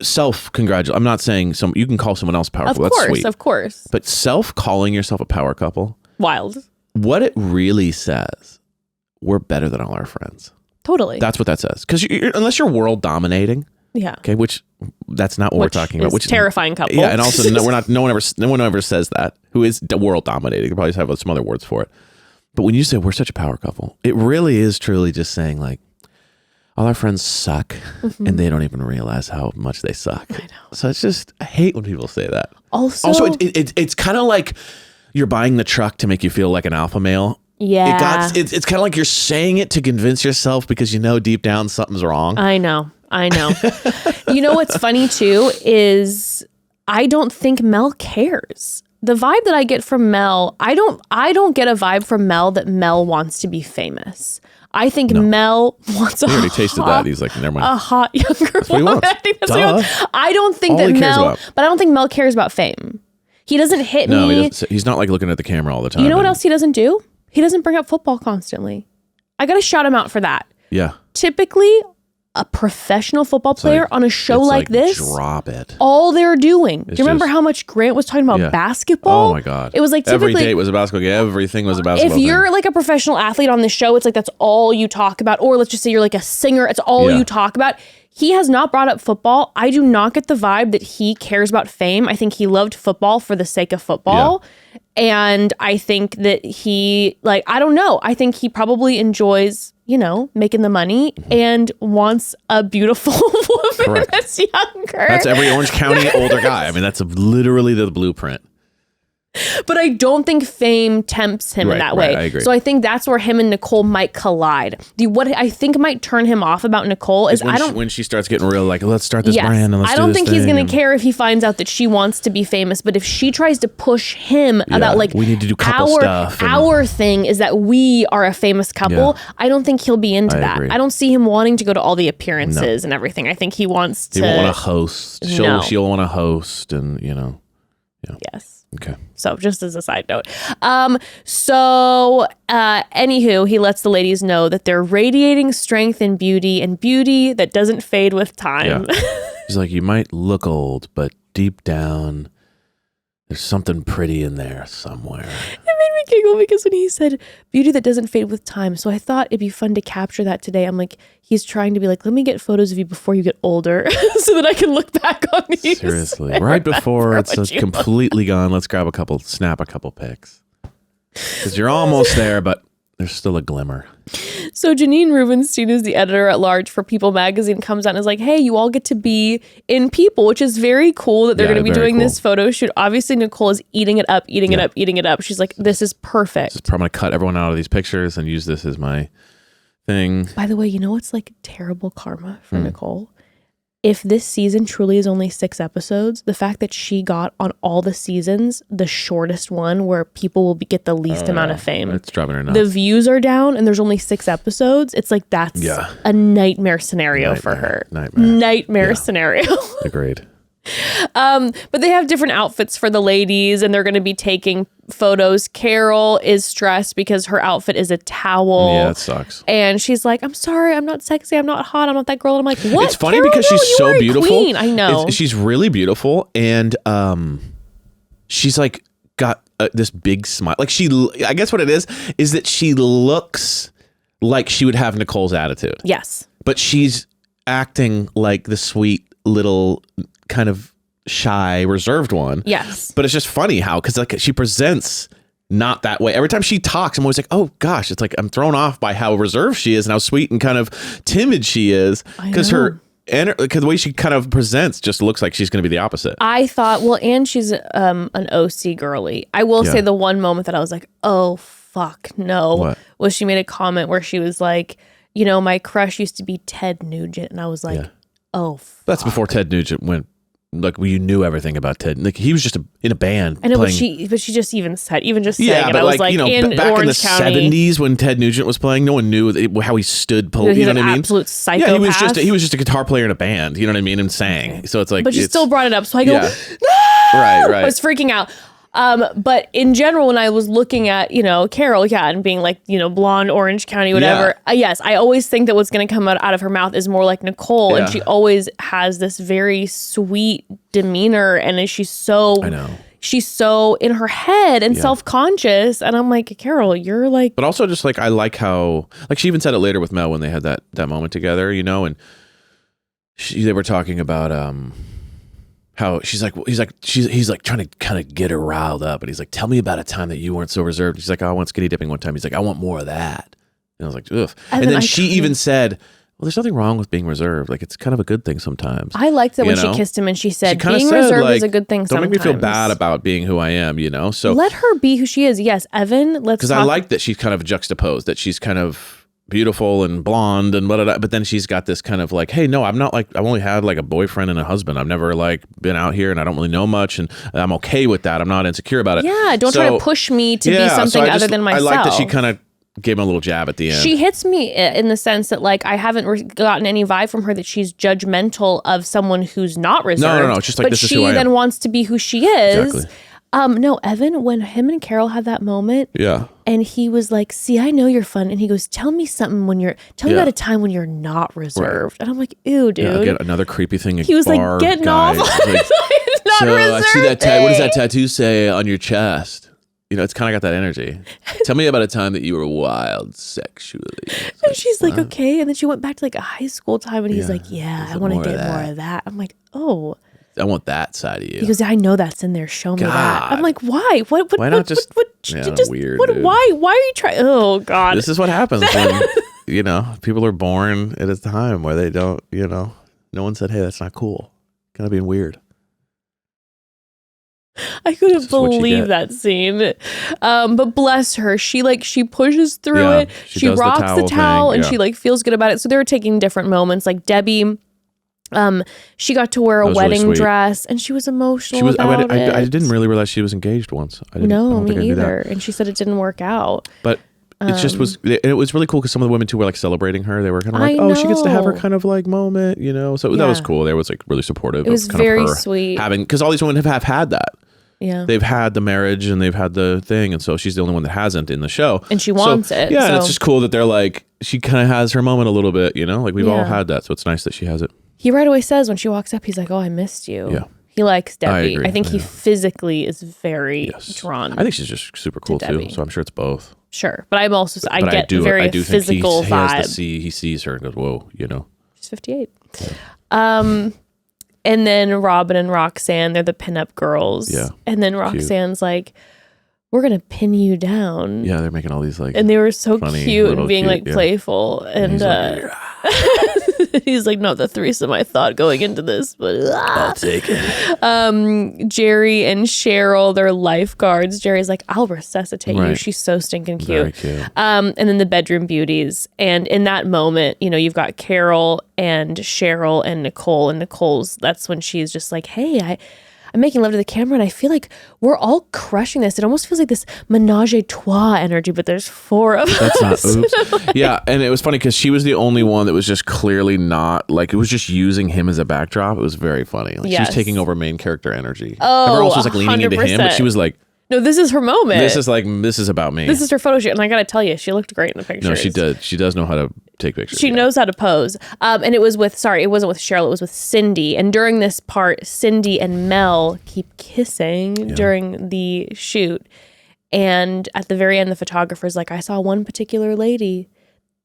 self-congratulate. I'm not saying you can call someone else powerful. That's sweet.
Of course.
But self-calling yourself a power couple,
wild.
What it really says, we're better than all our friends.
Totally.
That's what that says. Because unless you're world dominating,
yeah.
Okay, which that's not what we're talking about. Which
terrifying couple.
Yeah, and also no one ever says that. Who is world dominating? You probably have some other words for it. But when you say we're such a power couple, it really is truly just saying like all our friends suck, and they don't even realize how much they suck. I know. So it's just I hate when people say that. Also, it's kind of like you're buying the truck to make you feel like an alpha male.
Yeah.
It's kind of like you're saying it to convince yourself because you know deep down something's wrong.
I know. You know what's funny too is I don't think Mel cares. The vibe that I get from Mel, I don't get a vibe from Mel that Mel wants to be famous. I think Mel wants
he already tasted that. He's like, never mind.
A hot younger woman. I think that's what he wants. I don't think
that Mel,
but I don't think Mel cares about fame. He doesn't hit me.
No, he's not like looking at the camera all the time.
You know what else he doesn't do? He doesn't bring up football constantly. I got to shout him out for that.
Yeah.
Typically, a professional football player on a show like this,
drop it.
All they're doing. Do you remember how much Grant was talking about basketball?
Oh my God.
It was like
every
typically,
day was a basketball game. Everything was a basketball
if you're like a professional athlete on this show, it's like that's all you talk about. Or let's just say you're like a singer, it's all you talk about. He has not brought up football. I do not get the vibe that he cares about fame. I think he loved football for the sake of football. Yeah. And I think that he, like, I don't know. I think he probably enjoys, making the money and wants a beautiful woman that's younger.
That's every Orange County older guy. I mean, that's literally the blueprint.
But I don't think fame tempts him in that way.
I agree.
So I think that's where him and Nicolle might collide. What I think might turn him off about Nicolle is when
she starts getting real, like, let's start this brand and let's do this.
I don't think he's going to care if he finds out that she wants to be famous. But if she tries to push him about like,
we need to do couple stuff.
Our thing is that we are a famous couple. Yeah. I don't think he'll be into that. Agree. I don't see him wanting to go to all the appearances and everything. I think he wants to.
He won't want to host. She'll want to host and,
Yes.
Okay.
So just as a side note. Anywho, he lets the ladies know that they're radiating strength and beauty that doesn't fade with time.
Yeah. He's like, you might look old, but deep down, there's something pretty in there somewhere.
It made me giggle because when he said beauty that doesn't fade with time. So I thought it'd be fun to capture that today. I'm like, he's trying to be like, let me get photos of you before you get older so that I can look back on these.
Seriously. Right before it's completely gone, let's snap a couple pics. Because you're almost there, but there's still a glimmer.
So Janine Rubenstein is the editor at large for People magazine, comes out and is like, hey, you all get to be in People, which is very cool that they're going to be doing this photo shoot. Obviously, Nicolle is eating it up. She's like, this is perfect.
I'm going to cut everyone out of these pictures and use this as my thing.
By the way, you know what's like terrible karma for Nicolle? If this season truly is only 6 episodes, the fact that she got on all the seasons, the shortest one where people will get the least amount of fame.
It's driving her nuts.
The views are down and there's only 6 episodes. It's like that's a nightmare scenario for her. Nightmare scenario.
Agreed.
But they have different outfits for the ladies and they're going to be taking photos. Carole is stressed because her outfit is a towel.
Yeah, it sucks.
And she's like, I'm sorry, I'm not sexy, I'm not hot, I'm not that girl. And I'm like, what?
It's funny
Carole,
because she's so beautiful.
Queen. I know.
She's really beautiful. And she's like got this big smile. Like I guess what it is that she looks like she would have Nicole's attitude.
Yes.
But she's acting like the sweet little kind of shy, reserved one.
Yes.
But it's just funny how, because like she presents not that way. Every time she talks, I'm always like, oh gosh, it's like I'm thrown off by how reserved she is and how sweet and kind of timid she is. Because because the way she kind of presents just looks like she's going to be the opposite.
I thought, well, and she's an OC girly. I will say the one moment that I was like, oh, fuck, no, was she made a comment where she was like, you know, my crush used to be Ted Nugent. And I was like, oh, fuck.
That's before Ted Nugent went. Like, you knew everything about Ted. Like, he was just in a band.
I know, but she just even said, saying it, I was like,
you know,
in
back
Orange
in the
County,
70s when Ted Nugent was playing, no one knew how he stood. You know
he's
what I mean?
Absolute psychopath.
Yeah, he was just a guitar player in a band. You know what I mean? And sang. Okay. So it's like,
but she still brought it up. So I go, no!
Right.
I was freaking out. But in general, when I was looking at, you know, Carole, and being like, you know, blonde, Orange County, whatever. Yes, I always think that what's going to come out of her mouth is more like Nicolle. And she always has this very sweet demeanor. And she's so in her head and self-conscious. And I'm like, Carole, you're like.
But also just like, I like how, like she even said it later with Mel when they had that moment together, you know, and they were talking about, how he's like trying to kind of get her riled up, and he's like, tell me about a time that you weren't so reserved. She's like, oh, I went skinny dipping one time. He's like, I want more of that. And I was like, ugh. And then she even said, well, there's nothing wrong with being reserved. Like, it's kind of a good thing sometimes.
I liked that when she kissed him and she said, being reserved is a good thing sometimes.
Don't make me feel bad about being who I am, you know? So
let her be who she is. Yes, Evan,
because I like that she's kind of juxtaposed, that she's kind of beautiful and blonde and blah, but then she's got this kind of like, hey, no, I'm not like, I've only had like a boyfriend and a husband. I've never like been out here and I don't really know much, and I'm okay with that. I'm not insecure about it.
Yeah, don't try to push me to be something other than myself.
I like that she kind of gave him a little jab at the end.
She hits me in the sense that like I haven't gotten any vibe from her that she's judgmental of someone who's not reserved.
No. It's just like, this is who I am.
But she then wants to be who she is.
Exactly.
No, Evan, when him and Carole had that moment, and he was like, see, I know you're fun. And he goes, tell me something tell me about a time when you're not reserved. Right. And I'm like, ew, dude.
Yeah, get another creepy thing.
He was like, getting off. Like, not
so
reserved.
I see that what does that tattoo say on your chest? You know, it's kind of got that energy. Tell me about a time that you were wild sexually.
And she's like, okay. And then she went back to like a high school time, and he's like, I want to get more of that. I'm like, oh.
I want that side of you.
Because I know that's in there. Show me that. I'm like, why?
Why not just weird? Dude.
Why are you trying? Oh God!
This is what happens when people are born at a time where they don't. No one said, "Hey, that's not cool." Kind of being weird.
I couldn't believe that scene. But bless her, she pushes through it. She rocks the towel and she feels good about it. So they were taking different moments. Like Debbie. She got to wear a wedding really dress and she was emotional about it.
I didn't really realize she was engaged once.
No, me either. And she said it didn't work out.
But it just was, it was really cool because some of the women too were like celebrating her. They were kind of like, oh, she gets to have her kind of like moment, So that was cool. They was like really supportive.
It was
kind
very
of her
sweet.
because all these women have had that.
Yeah.
they've had the marriage and they've had the thing, and so she's the only one that hasn't in the show,
And she wants it.
Yeah, and
so.
it's just cool that they're like, she kind of has her moment a little bit, you know, like we've all
Yeah.
had that, so it's nice that she has it.
He right away says when she walks up, he's like, "Oh, I missed you."
Yeah.
He likes
I
Debbie.
agree.
I think he physically is very
Yes.
drawn.
I think she's just super cool too,
Debbie.
so I'm sure it's both.
Sure, but I'm also I
But
get
I
very
do
physical
think he
vibe.
has to see, he sees her and goes, whoa, you know.
She's 58. And then Robin and Roxanne, they're the pinup girls.
Yeah.
And then Roxanne's like, "We're gonna pin you down."
Yeah, they're making all these like,
And they were so
funny,
cute
little
and being
cute,
like
yeah.
playful. And
he's like,
he's like, "Not the threesome I thought going into this, but
I'll take it.
Jerry and Cheryl, they're lifeguards. Jerry's like, "I'll resuscitate you."
Right.
She's so stinking
Very
cute.
cute.
And then the bedroom beauties. And in that moment, you know, you've got Carole and Cheryl and Nicolle. And Nicole's, that's when she's just like, "Hey, I'm making love to the camera and I feel like we're all crushing this. It almost feels like this menage a trois energy, but there's 4 of
That's
us."
not, oops. Yeah, and it was funny because she was the only one that was just clearly not, like, it was just using him as a backdrop. It was very funny. Like, she
Yes.
was taking over main character energy.
Oh,
Everyone else was like leaning into him, but
100%.
she was like,
No, this is her moment.
this is about me.
This is her photo shoot. And I got to tell you, she looked great in the pictures.
No, she did. She does know how to take pictures.
She
yeah.
knows how to pose. And it wasn't with Cheryl, it was with Cindy. And during this part, Cindy and Mel keep kissing during the shoot. And at the very end, the photographer's like, "I saw one particular lady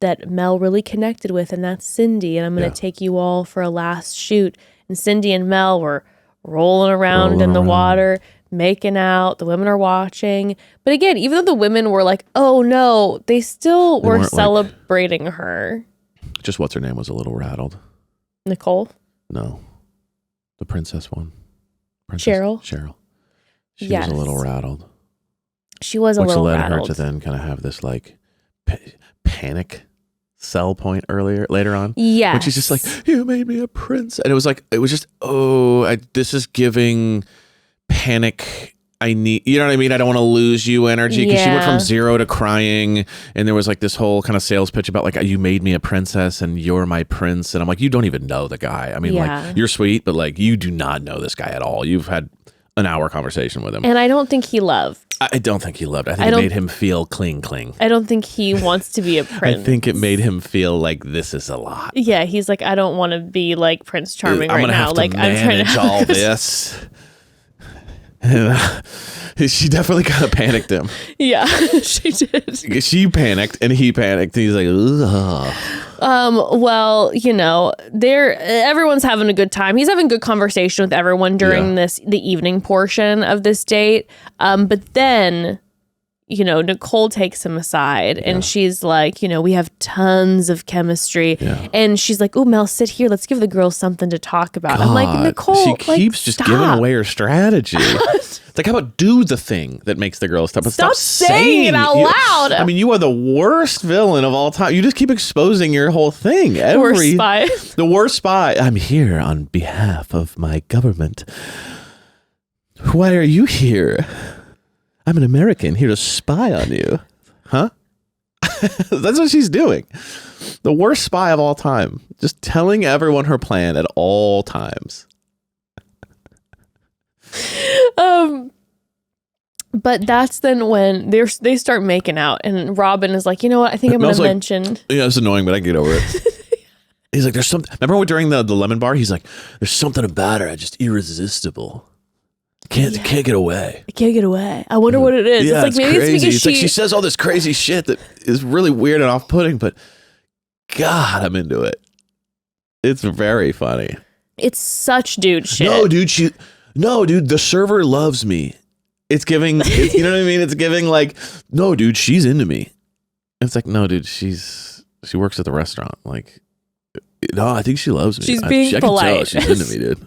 that Mel really connected with, and that's Cindy. And I'm going to take you all for a last shoot." And Cindy and Mel were rolling around in the water, making out. The women are watching. But again, even though the women were like, "Oh no," they still were
weren't like-
celebrating her.
Just what's her name was a little rattled.
Nicolle?
No. The princess one.
Cheryl?
Cheryl. She
Yes.
was a little rattled.
She was a
Which
little
led
rattled.
her to then kind of have this like panic sell point later on.
Yes.
When she's just like, "You made me a prince." And it was just, this is giving panic. I need, you know what I mean? I don't want to lose you energy, because she went
Yeah.
from 0 to crying. And there was like this whole kind of sales pitch about like, "You made me a princess and you're my prince." And I'm like, you don't even know the guy. I mean,
Yeah.
like, you're sweet, but like, you do not know this guy at all. You've had an hour conversation with him.
And I don't think he loved.
I don't think he loved it. I think it
don't-
made him feel cling.
I don't think he wants to be a
I
prince.
think it made him feel like this is a lot.
Yeah, he's like, "I don't want to be like Prince Charming
I'm
right
gonna
now.
have
Like,
to
I'm trying
manage
to."
all this. And, she definitely kind of panicked him.
Yeah, she did.
She panicked and he panicked. And he's like, ugh.
Well, you know, everyone's having a good time. He's having good conversation with everyone during
Yeah.
the evening portion of this date. But then, you know, Nicolle takes him aside and she's like, you know, "We have tons of chemistry."
Yeah.
And she's like, "Oh, Mel, sit here. Let's give the girls something to talk about." I'm like,
God,
"Nicolle,
she
like,
keeps just
stop.
giving away her strategy. It's like, how about do the thing that makes the girls stop? But
Stop saying it out loud.
I mean, you are the worst villain of all time. You just keep exposing your whole thing.
Worst spy.
The worst spy. "I'm here on behalf of my government." "Why are you here?" "I'm an American here to spy on you." Huh? That's what she's doing. The worst spy of all time. Just telling everyone her plan at all times.
But that's then when they start making out, and Robin is like, "You know what? I think I'm going
Mel's
to
like,
mention."
Yeah, it's annoying, but I can get over it. He's like, "There's something." Remember during the lemon bar? He's like, "There's something about her, just irresistible. Can't get away."
"I can't get away. I wonder what it is."
Yeah,
It's like maybe
crazy.
it's because
Like she says all this crazy shit that is really weird and off-putting, but God, I'm into it. It's very funny.
It's such dude shit.
No, dude, the server loves me. It's giving, you know what I mean? It's giving like, "No, dude, she's into me." It's like, "No, dude, she works at the restaurant. Like, no, I think she loves me.
She's being
I can tell
polite.
she's into me, dude."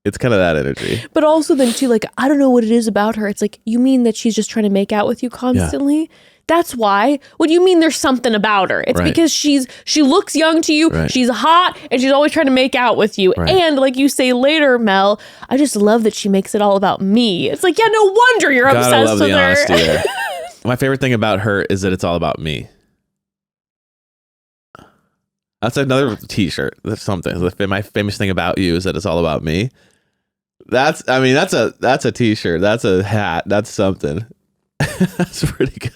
It's kind of that energy.
But also then too, like, I don't know what it is about her. It's like, you mean that she's just trying to make out with you constantly? That's why. What do you mean there's something about her? It's
Right.
because she looks young to you,
Right.
she's hot, and she's always trying to make out with you.
Right.
And like you say later, Mel, "I just love that she makes it all about me." It's like, yeah, no wonder you're
Gotta
obsessed
love
with
the
her.
honesty there. My favorite thing about her is that it's all about me. That's another t-shirt. That's something. My famous thing about you is that it's all about me. That's a t-shirt. That's a hat. That's something. That's pretty good.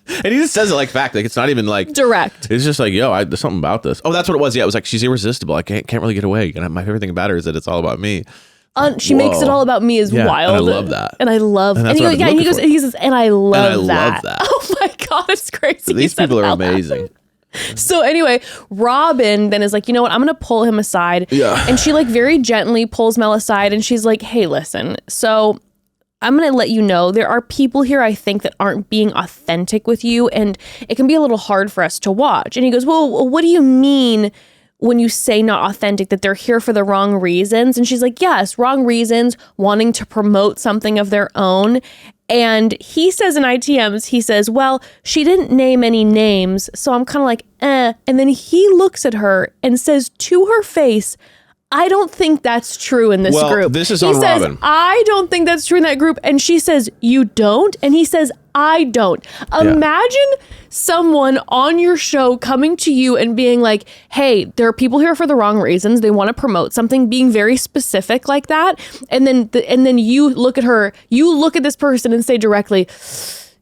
And he just says it like fact. Like it's not even like
direct.
It's just like, yo, there's something about this. Oh, that's what it was. Yeah, it was like she's irresistible. I can't really get away. And my favorite thing about her is that it's all about me.
She makes it all about me is wild.
And I love that.
And I love
and
he says, and I love that. Oh my God, it's crazy.
These people are amazing.
So anyway, Robin then is like, you know what? I'm going to pull him aside.
Yeah.
And she like very gently pulls Mel aside and she's like, hey, listen, so I'm going to let you know there are people here I think that aren't being authentic with you and it can be a little hard for us to watch. And he goes, well, what do you mean when you say not authentic, that they're here for the wrong reasons? And she's like, yes, wrong reasons, wanting to promote something of their own. And he says in ITMs, he says, well, she didn't name any names. So I'm kind of like, eh. And then he looks at her and says to her face, I don't think that's true in this group.
This is
he
on
says,
Robin.
I don't think that's true in that group. And she says, you don't? And he says, I don't. Imagine someone on your show coming to you and being like, hey, there are people here for the wrong reasons. They want to promote something, being very specific like that. And then you look at her, you look at this person and say directly,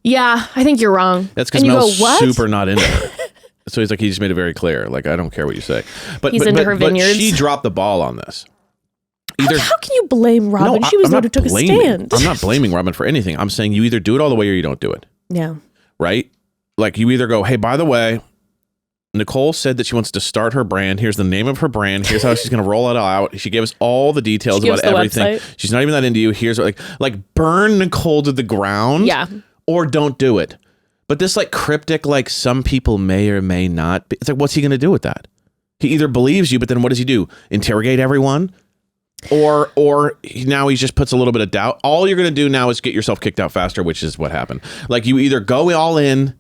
yeah, I think you're wrong.
That's because Mel's super not into her. So he's like, he just made it very clear. Like, I don't care what you say. But
he's into her vineyards.
But she dropped the ball on this.
How can you blame Robin?
No,
she was the one who took
blaming,
a stand.
I'm not blaming Robin for anything. I'm saying you either do it all the way or you don't do it.
Yeah.
Right? Like you either go, hey, by the way, Nicolle said that she wants to start her brand. Here's the name of her brand. Here's how she's going to roll it out. She gave us all the details about everything.
Website.
She's not even that into you. Here's what, like burn Nicolle to the ground.
Yeah.
Or don't do it. But this like cryptic, like some people may or may not be, it's like, what's he going to do with that? He either believes you, but then what does he do? Interrogate everyone? Or now he just puts a little bit of doubt. All you're going to do now is get yourself kicked out faster, which is what happened. Like you either go all in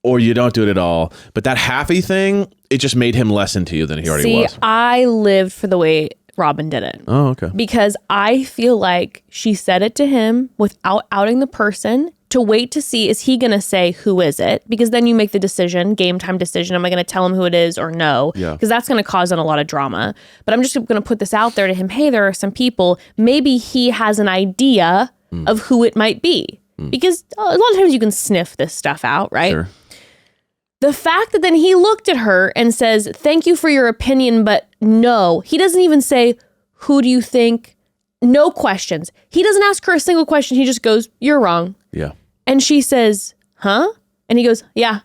or you don't do it at all. But that halfy thing, it just made him less into you than he already was.
I lived for the way Robin did it.
Oh, okay.
Because I feel like she said it to him without outing the person, to wait to see, is he going to say, who is it? Because then you make the decision, game time decision. Am I going to tell him who it is or no?
Yeah.
Because that's going to cause a lot of drama. But I'm just going to put this out there to him. Hey, there are some people. Maybe he has an idea of who it might be. Because a lot of times you can sniff this stuff out, right?
Sure.
The fact that then he looked at her and says, thank you for your opinion, but no. He doesn't even say, who do you think? No questions. He doesn't ask her a single question. He just goes, you're wrong.
Yeah.
And she says, huh? And he goes, yeah.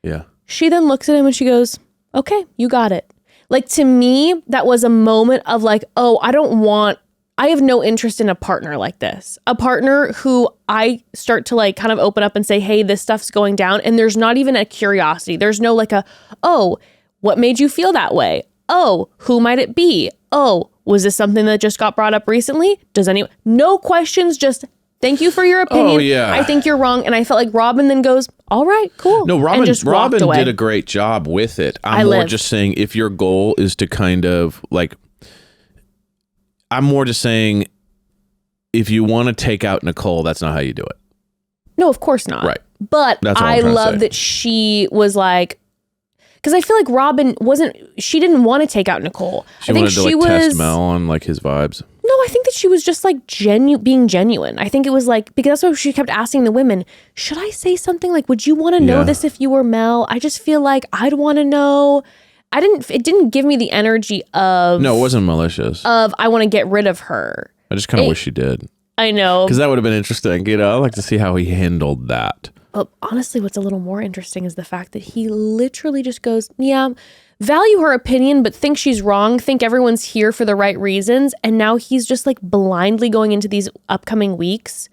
Yeah.
She then looks at him and she goes, okay, you got it. Like, to me, that was a moment of like, oh, I have no interest in a partner like this. A partner who I start to like kind of open up and say, hey, this stuff's going down. And there's not even a curiosity. There's no like oh, what made you feel that way? Oh, who might it be? Oh, was this something that just got brought up recently? No questions, just thank you for your opinion.
Oh, yeah.
I think you're wrong. And I felt like Robin then goes, all right, cool.
No,
and just
Robin
walked away.
did a great job with it. I'm more just saying, if your goal is to kind of like, I'm more just saying, if you want to take out Nicolle, that's not how you do it.
No, of course not.
Right.
But I love that she was like, because I feel like Robin she didn't want to take out Nicolle.
She wanted to test Mel on like his vibes.
No, I think that she was just like being genuine. I think it was like, because that's why she kept asking the women, should I say something? Like, would you want to know this if you were Mel? I just feel like I'd want to know. It didn't give me the energy of.
No, it wasn't malicious.
Of, I want to get rid of her.
I just kind of wish she did.
I know.
Because that would have been interesting. You know, I'd like to see how he handled that.
But honestly, what's a little more interesting is the fact that he literally just goes, yeah, value her opinion, but think she's wrong, think everyone's here for the right reasons. And now he's just like blindly going into these upcoming weeks.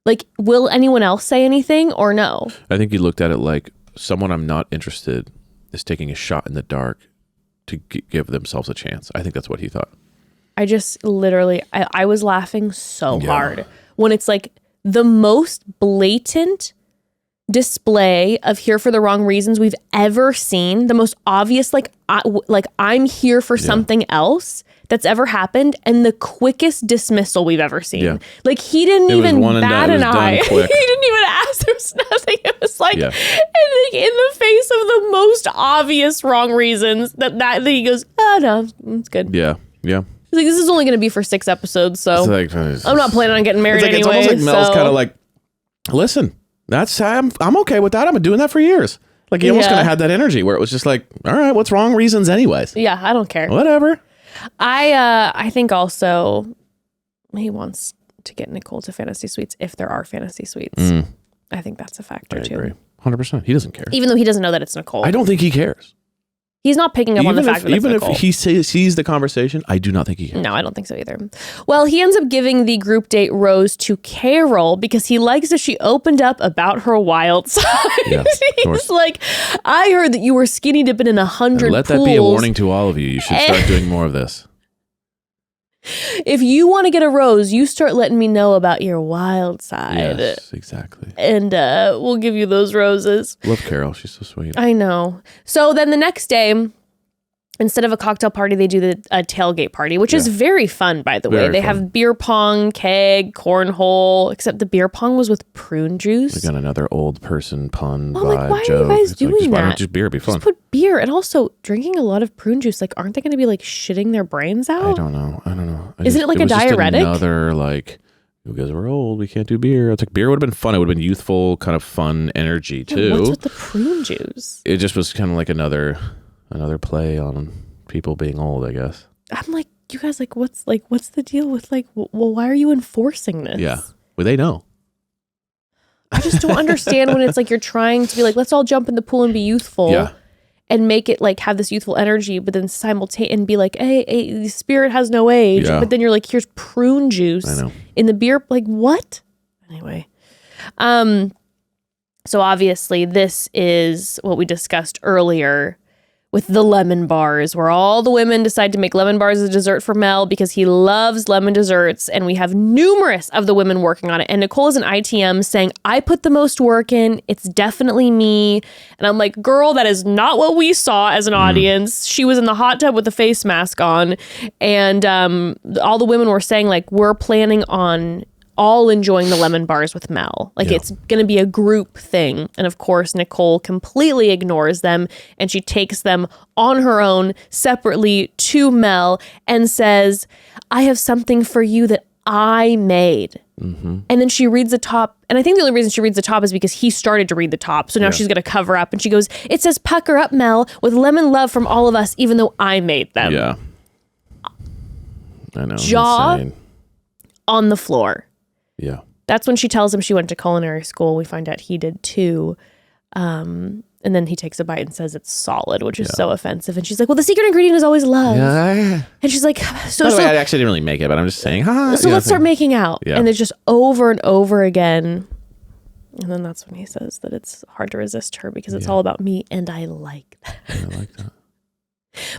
Like, will anyone else say anything or no?
I think he looked at it like someone I'm not interested is taking a shot in the dark to give themselves a chance. I think that's what he thought.
I just literally, I was laughing so hard when it's like the most blatant display of here for the wrong reasons we've ever seen. The most obvious, like I'm here for something else that's ever happened, and the quickest dismissal we've ever seen. Yeah. Like, he didn't even bat an eye. He didn't even ask. There was nothing. It was like, and like in the face of the most obvious wrong reasons that he goes, oh no, it's good.
Yeah. Yeah.
like, this is only going to be for 6 episodes, so I'm not planning on getting married anyway.
It's almost like Mel's kind of like, listen, I'm okay with that. I've been doing that for years. Like he almost kind of had that energy where it was just like, all right, what's wrong? Reasons anyways.
Yeah, I don't care.
Whatever.
I think also he wants to get Nicolle to fantasy suites if there are fantasy suites. I think that's a factor too.
Agree. 100%. He doesn't care.
Even though he doesn't know that it's Nicolle.
I don't think he cares.
He's not picking up on the fact that it's Nicolle.
Even if he sees the conversation, I do not think he cares.
No, I don't think so either. Well, he ends up giving the group date rose to Carole because he likes that she opened up about her wild side. Yeah, he's like, I heard that you were skinny dipping in 100
Let
pools.
that be a warning to all of you. You should start doing more of this.
If you want to get a rose, you start letting me know about your wild side.
Yes, exactly.
And we'll give you those roses.
Love Carole. She's so sweet.
I know. So then the next day, instead of a cocktail party, they do a tailgate party, which is very fun, by the way. They have beer pong, keg, cornhole, except the beer pong was with prune juice.
We got another old person pun
Well,
vibe
like, why
joke.
are you guys doing that?
Why not just beer? It'd be fun.
Just put beer. And also, drinking a lot of prune juice, like, aren't they going to be, like, shitting their brains out?
I don't know.
Isn't it like a diuretic?
Another, like, because we're old, we can't do beer. It's like beer would have been fun. It would have been youthful, kind of fun energy, too.
What's with the prune juice?
It just was kind of like another play on people being old, I guess.
I'm like, you guys, what's the deal with, like, well, why are you enforcing this?
Yeah. Well, they know.
I just don't understand when it's like you're trying to be like, let's all jump in the pool and be youthful.
Yeah.
And make it like have this youthful energy, but then simultaneously and be like, hey, the spirit has no age.
Yeah.
But then you're like, here's prune juice in the beer. Like, what? Anyway. So obviously this is what we discussed earlier with the lemon bars, where all the women decide to make lemon bars as a dessert for Mel because he loves lemon desserts. And we have numerous of the women working on it. And Nicolle is an ITM saying, I put the most work in. It's definitely me. And I'm like, girl, that is not what we saw as an audience. She was in the hot tub with a face mask on. And all the women were saying, like, we're planning on all enjoying the lemon bars with Mel. Like, it's going to be a group thing. And of course, Nicolle completely ignores them and she takes them on her own separately to Mel and says, I have something for you that I made. Mm-hmm. And then she reads the top. And I think the only reason she reads the top is because he started to read the top. So now she's going to cover up. And she goes, it says, pucker up, Mel, with lemon love from all of us, even though I made them.
Yeah. I know.
Jaw
insane.
On the floor.
Yeah.
That's when she tells him she went to culinary school. We find out he did too. And then he takes a bite and says it's solid, which is so offensive. And she's like, well, the secret ingredient is always love. Yeah. And she's like, so
I actually didn't really make it, but I'm just saying,
so let's start making out.
Yeah.
And it's just over and over again. And then that's when he says that it's hard to resist her because it's all about me and I like that.
I like that.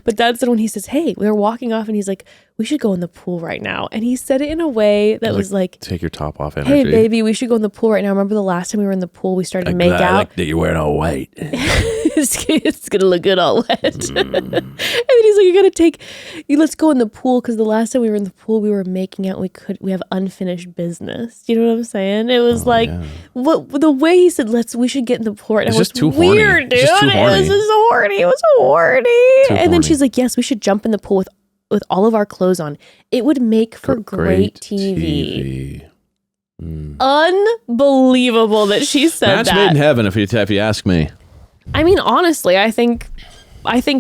But that's when he says, hey, we're walking off and he's like, we should go in the pool right now. And he said it in a way that was like,
take your top off energy.
Hey, baby, we should go in the pool right now. Remember the last time we were in the pool, we started to make out?
I like that you're wearing all white.
It's going to look good all wet. And then he's like, let's go in the pool because the last time we were in the pool, we were making out. We have unfinished business. You know what I'm saying? It was what the way he said, we should get in the pool right now.
It's just too
weird,
horny.
dude. It was horny. And then she's like, yes, we should jump in the pool with all of our clothes on. It would make for great TV. Unbelievable that she said
Match
that.
made in heaven, if you ask me.
I mean, honestly, I think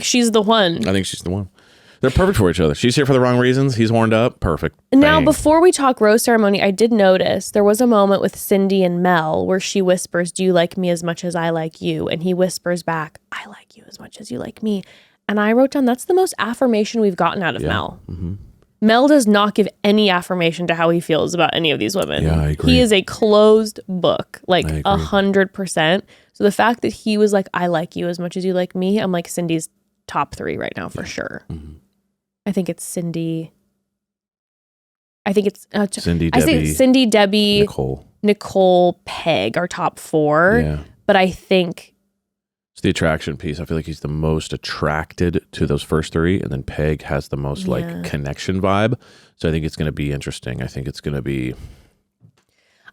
she's the one.
I think she's the one. They're perfect for each other. She's here for the wrong reasons. He's horned up. Perfect.
Now,
Bang.
before we talk rose ceremony, I did notice there was a moment with Cindy and Mel where she whispers, do you like me as much as I like you? And he whispers back, I like you as much as you like me. And I wrote down, that's the most affirmation we've gotten out of Mel. Mm-hmm. Mel does not give any affirmation to how he feels about any of these women.
Yeah, I agree.
He is a closed book, like 100%. So the fact that he was like, I like you as much as you like me, I'm like Cindy's top 3 right now for sure. Mm-hmm. I think it's Cindy. I think it's
Cindy,
I think Cindy, Debbie, Nicolle, Peg are top 4.
Yeah.
But I think
it's the attraction piece. I feel like he's the most attracted to those first 3, and then Peg has the most like connection vibe. So I think it's going to be interesting. I think it's going to be.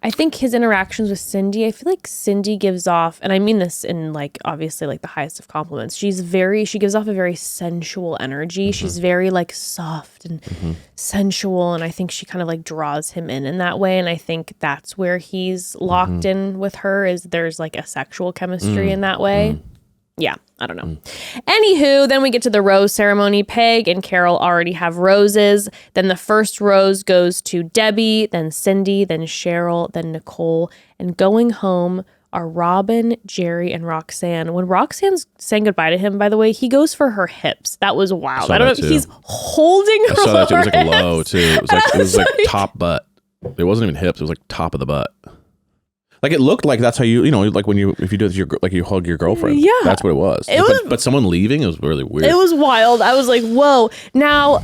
I think his interactions with Cindy, I feel like Cindy gives off, and I mean this in like obviously like the highest of compliments. She gives off a very sensual energy. She's very like soft and sensual, and I think she kind of like draws him in that way. And I think that's where he's locked in with her, is there's like a sexual chemistry in that way. Yeah, I don't know. Anywho, then we get to the rose ceremony. Peg and Carole already have roses. Then the first rose goes to Debbie, then Cindy, then Cheryl, then Nicolle. And going home are Robin, Jerry, and Roxanne. When Roxanne's saying goodbye to him, by the way, he goes for her hips. That was wild. I don't know if he's holding her.
I saw that too. It was like
hips.
low too. It was like top butt. It wasn't even hips. It was like top of the butt. Like it looked like that's how like if you do this, like you hug your girlfriend. Yeah, that's what it was. But someone leaving, it was really weird.
It was wild. I was like, whoa. Now,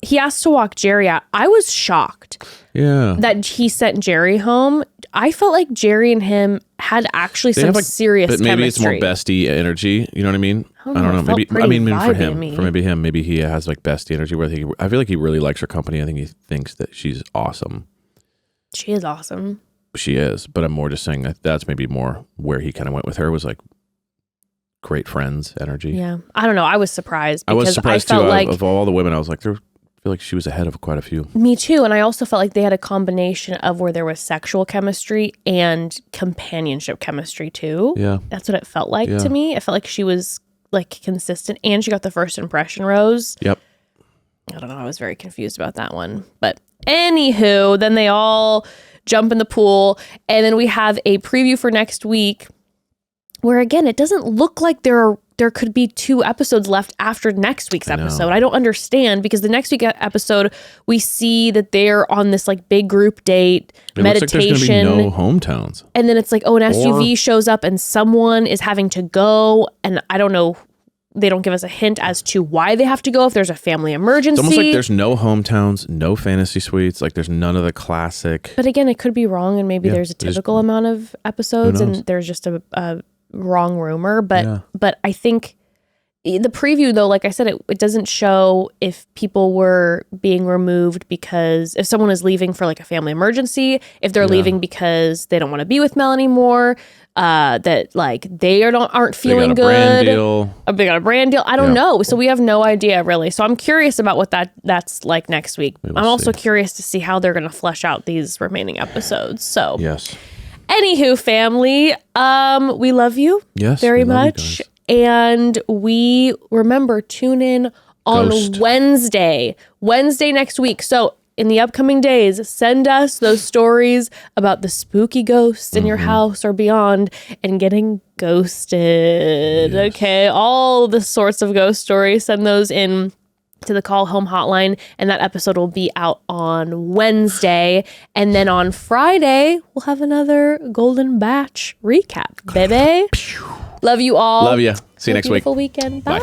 he asked to walk Jerry out. I was shocked.
Yeah.
That he sent Jerry home. I felt like Jerry and him had actually some serious chemistry.
But maybe it's more bestie energy. You know what I mean? I don't know. Maybe for him, maybe he has like bestie energy where I feel like he really likes her company. I think he thinks that she's awesome.
She is awesome.
She is, but I'm more just saying that's maybe more where he kind of went with her, was like great friends energy.
Yeah. I don't know. I was surprised.
I was surprised too. Of all the women, I was like, I feel like she was ahead of quite a few.
Me too. And I also felt like they had a combination of where there was sexual chemistry and companionship chemistry too.
Yeah.
That's what it felt like to me. I felt like she was like consistent, and she got the first impression rose.
Yep.
I don't know. I was very confused about that one. But anywho, then they all jump in the pool, and then we have a preview for next week where, again, it doesn't look like there could be 2 episodes left after next week's episode. I don't understand, because the next week episode, we see that they're on this like big group date, meditation.
Looks like there's going to be no hometowns.
And then it's like, an SUV shows up and someone is having to go, and I don't know. They don't give us a hint as to why they have to go, if there's a family emergency.
It's almost like there's no hometowns, no fantasy suites. Like there's none of the classic.
But again, it could be wrong, and maybe there's a typical amount of episodes, and there's just a wrong rumor. But I think the preview, though, like I said, it doesn't show if people were being removed because if someone is leaving for like a family emergency, if they're leaving because they don't want to be with Mel anymore. That like they aren't feeling good. They got a brand deal. I don't know. So we have no idea really. So I'm curious about what that's like next week. I'm also curious to see how they're going to flesh out these remaining episodes. So
yes.
Anywho, family, we love you very much. And we remember, tune in on Wednesday next week. So in the upcoming days, send us those stories about the spooky ghosts in your house or beyond and getting ghosted. Yes. Okay, all the sorts of ghost stories, send those in to the Call Home Hotline, and that episode will be out on Wednesday. And then on Friday, we'll have another Golden Batch recap, baby. Love you all.
Love you. See you next week.
Beautiful weekend. Bye.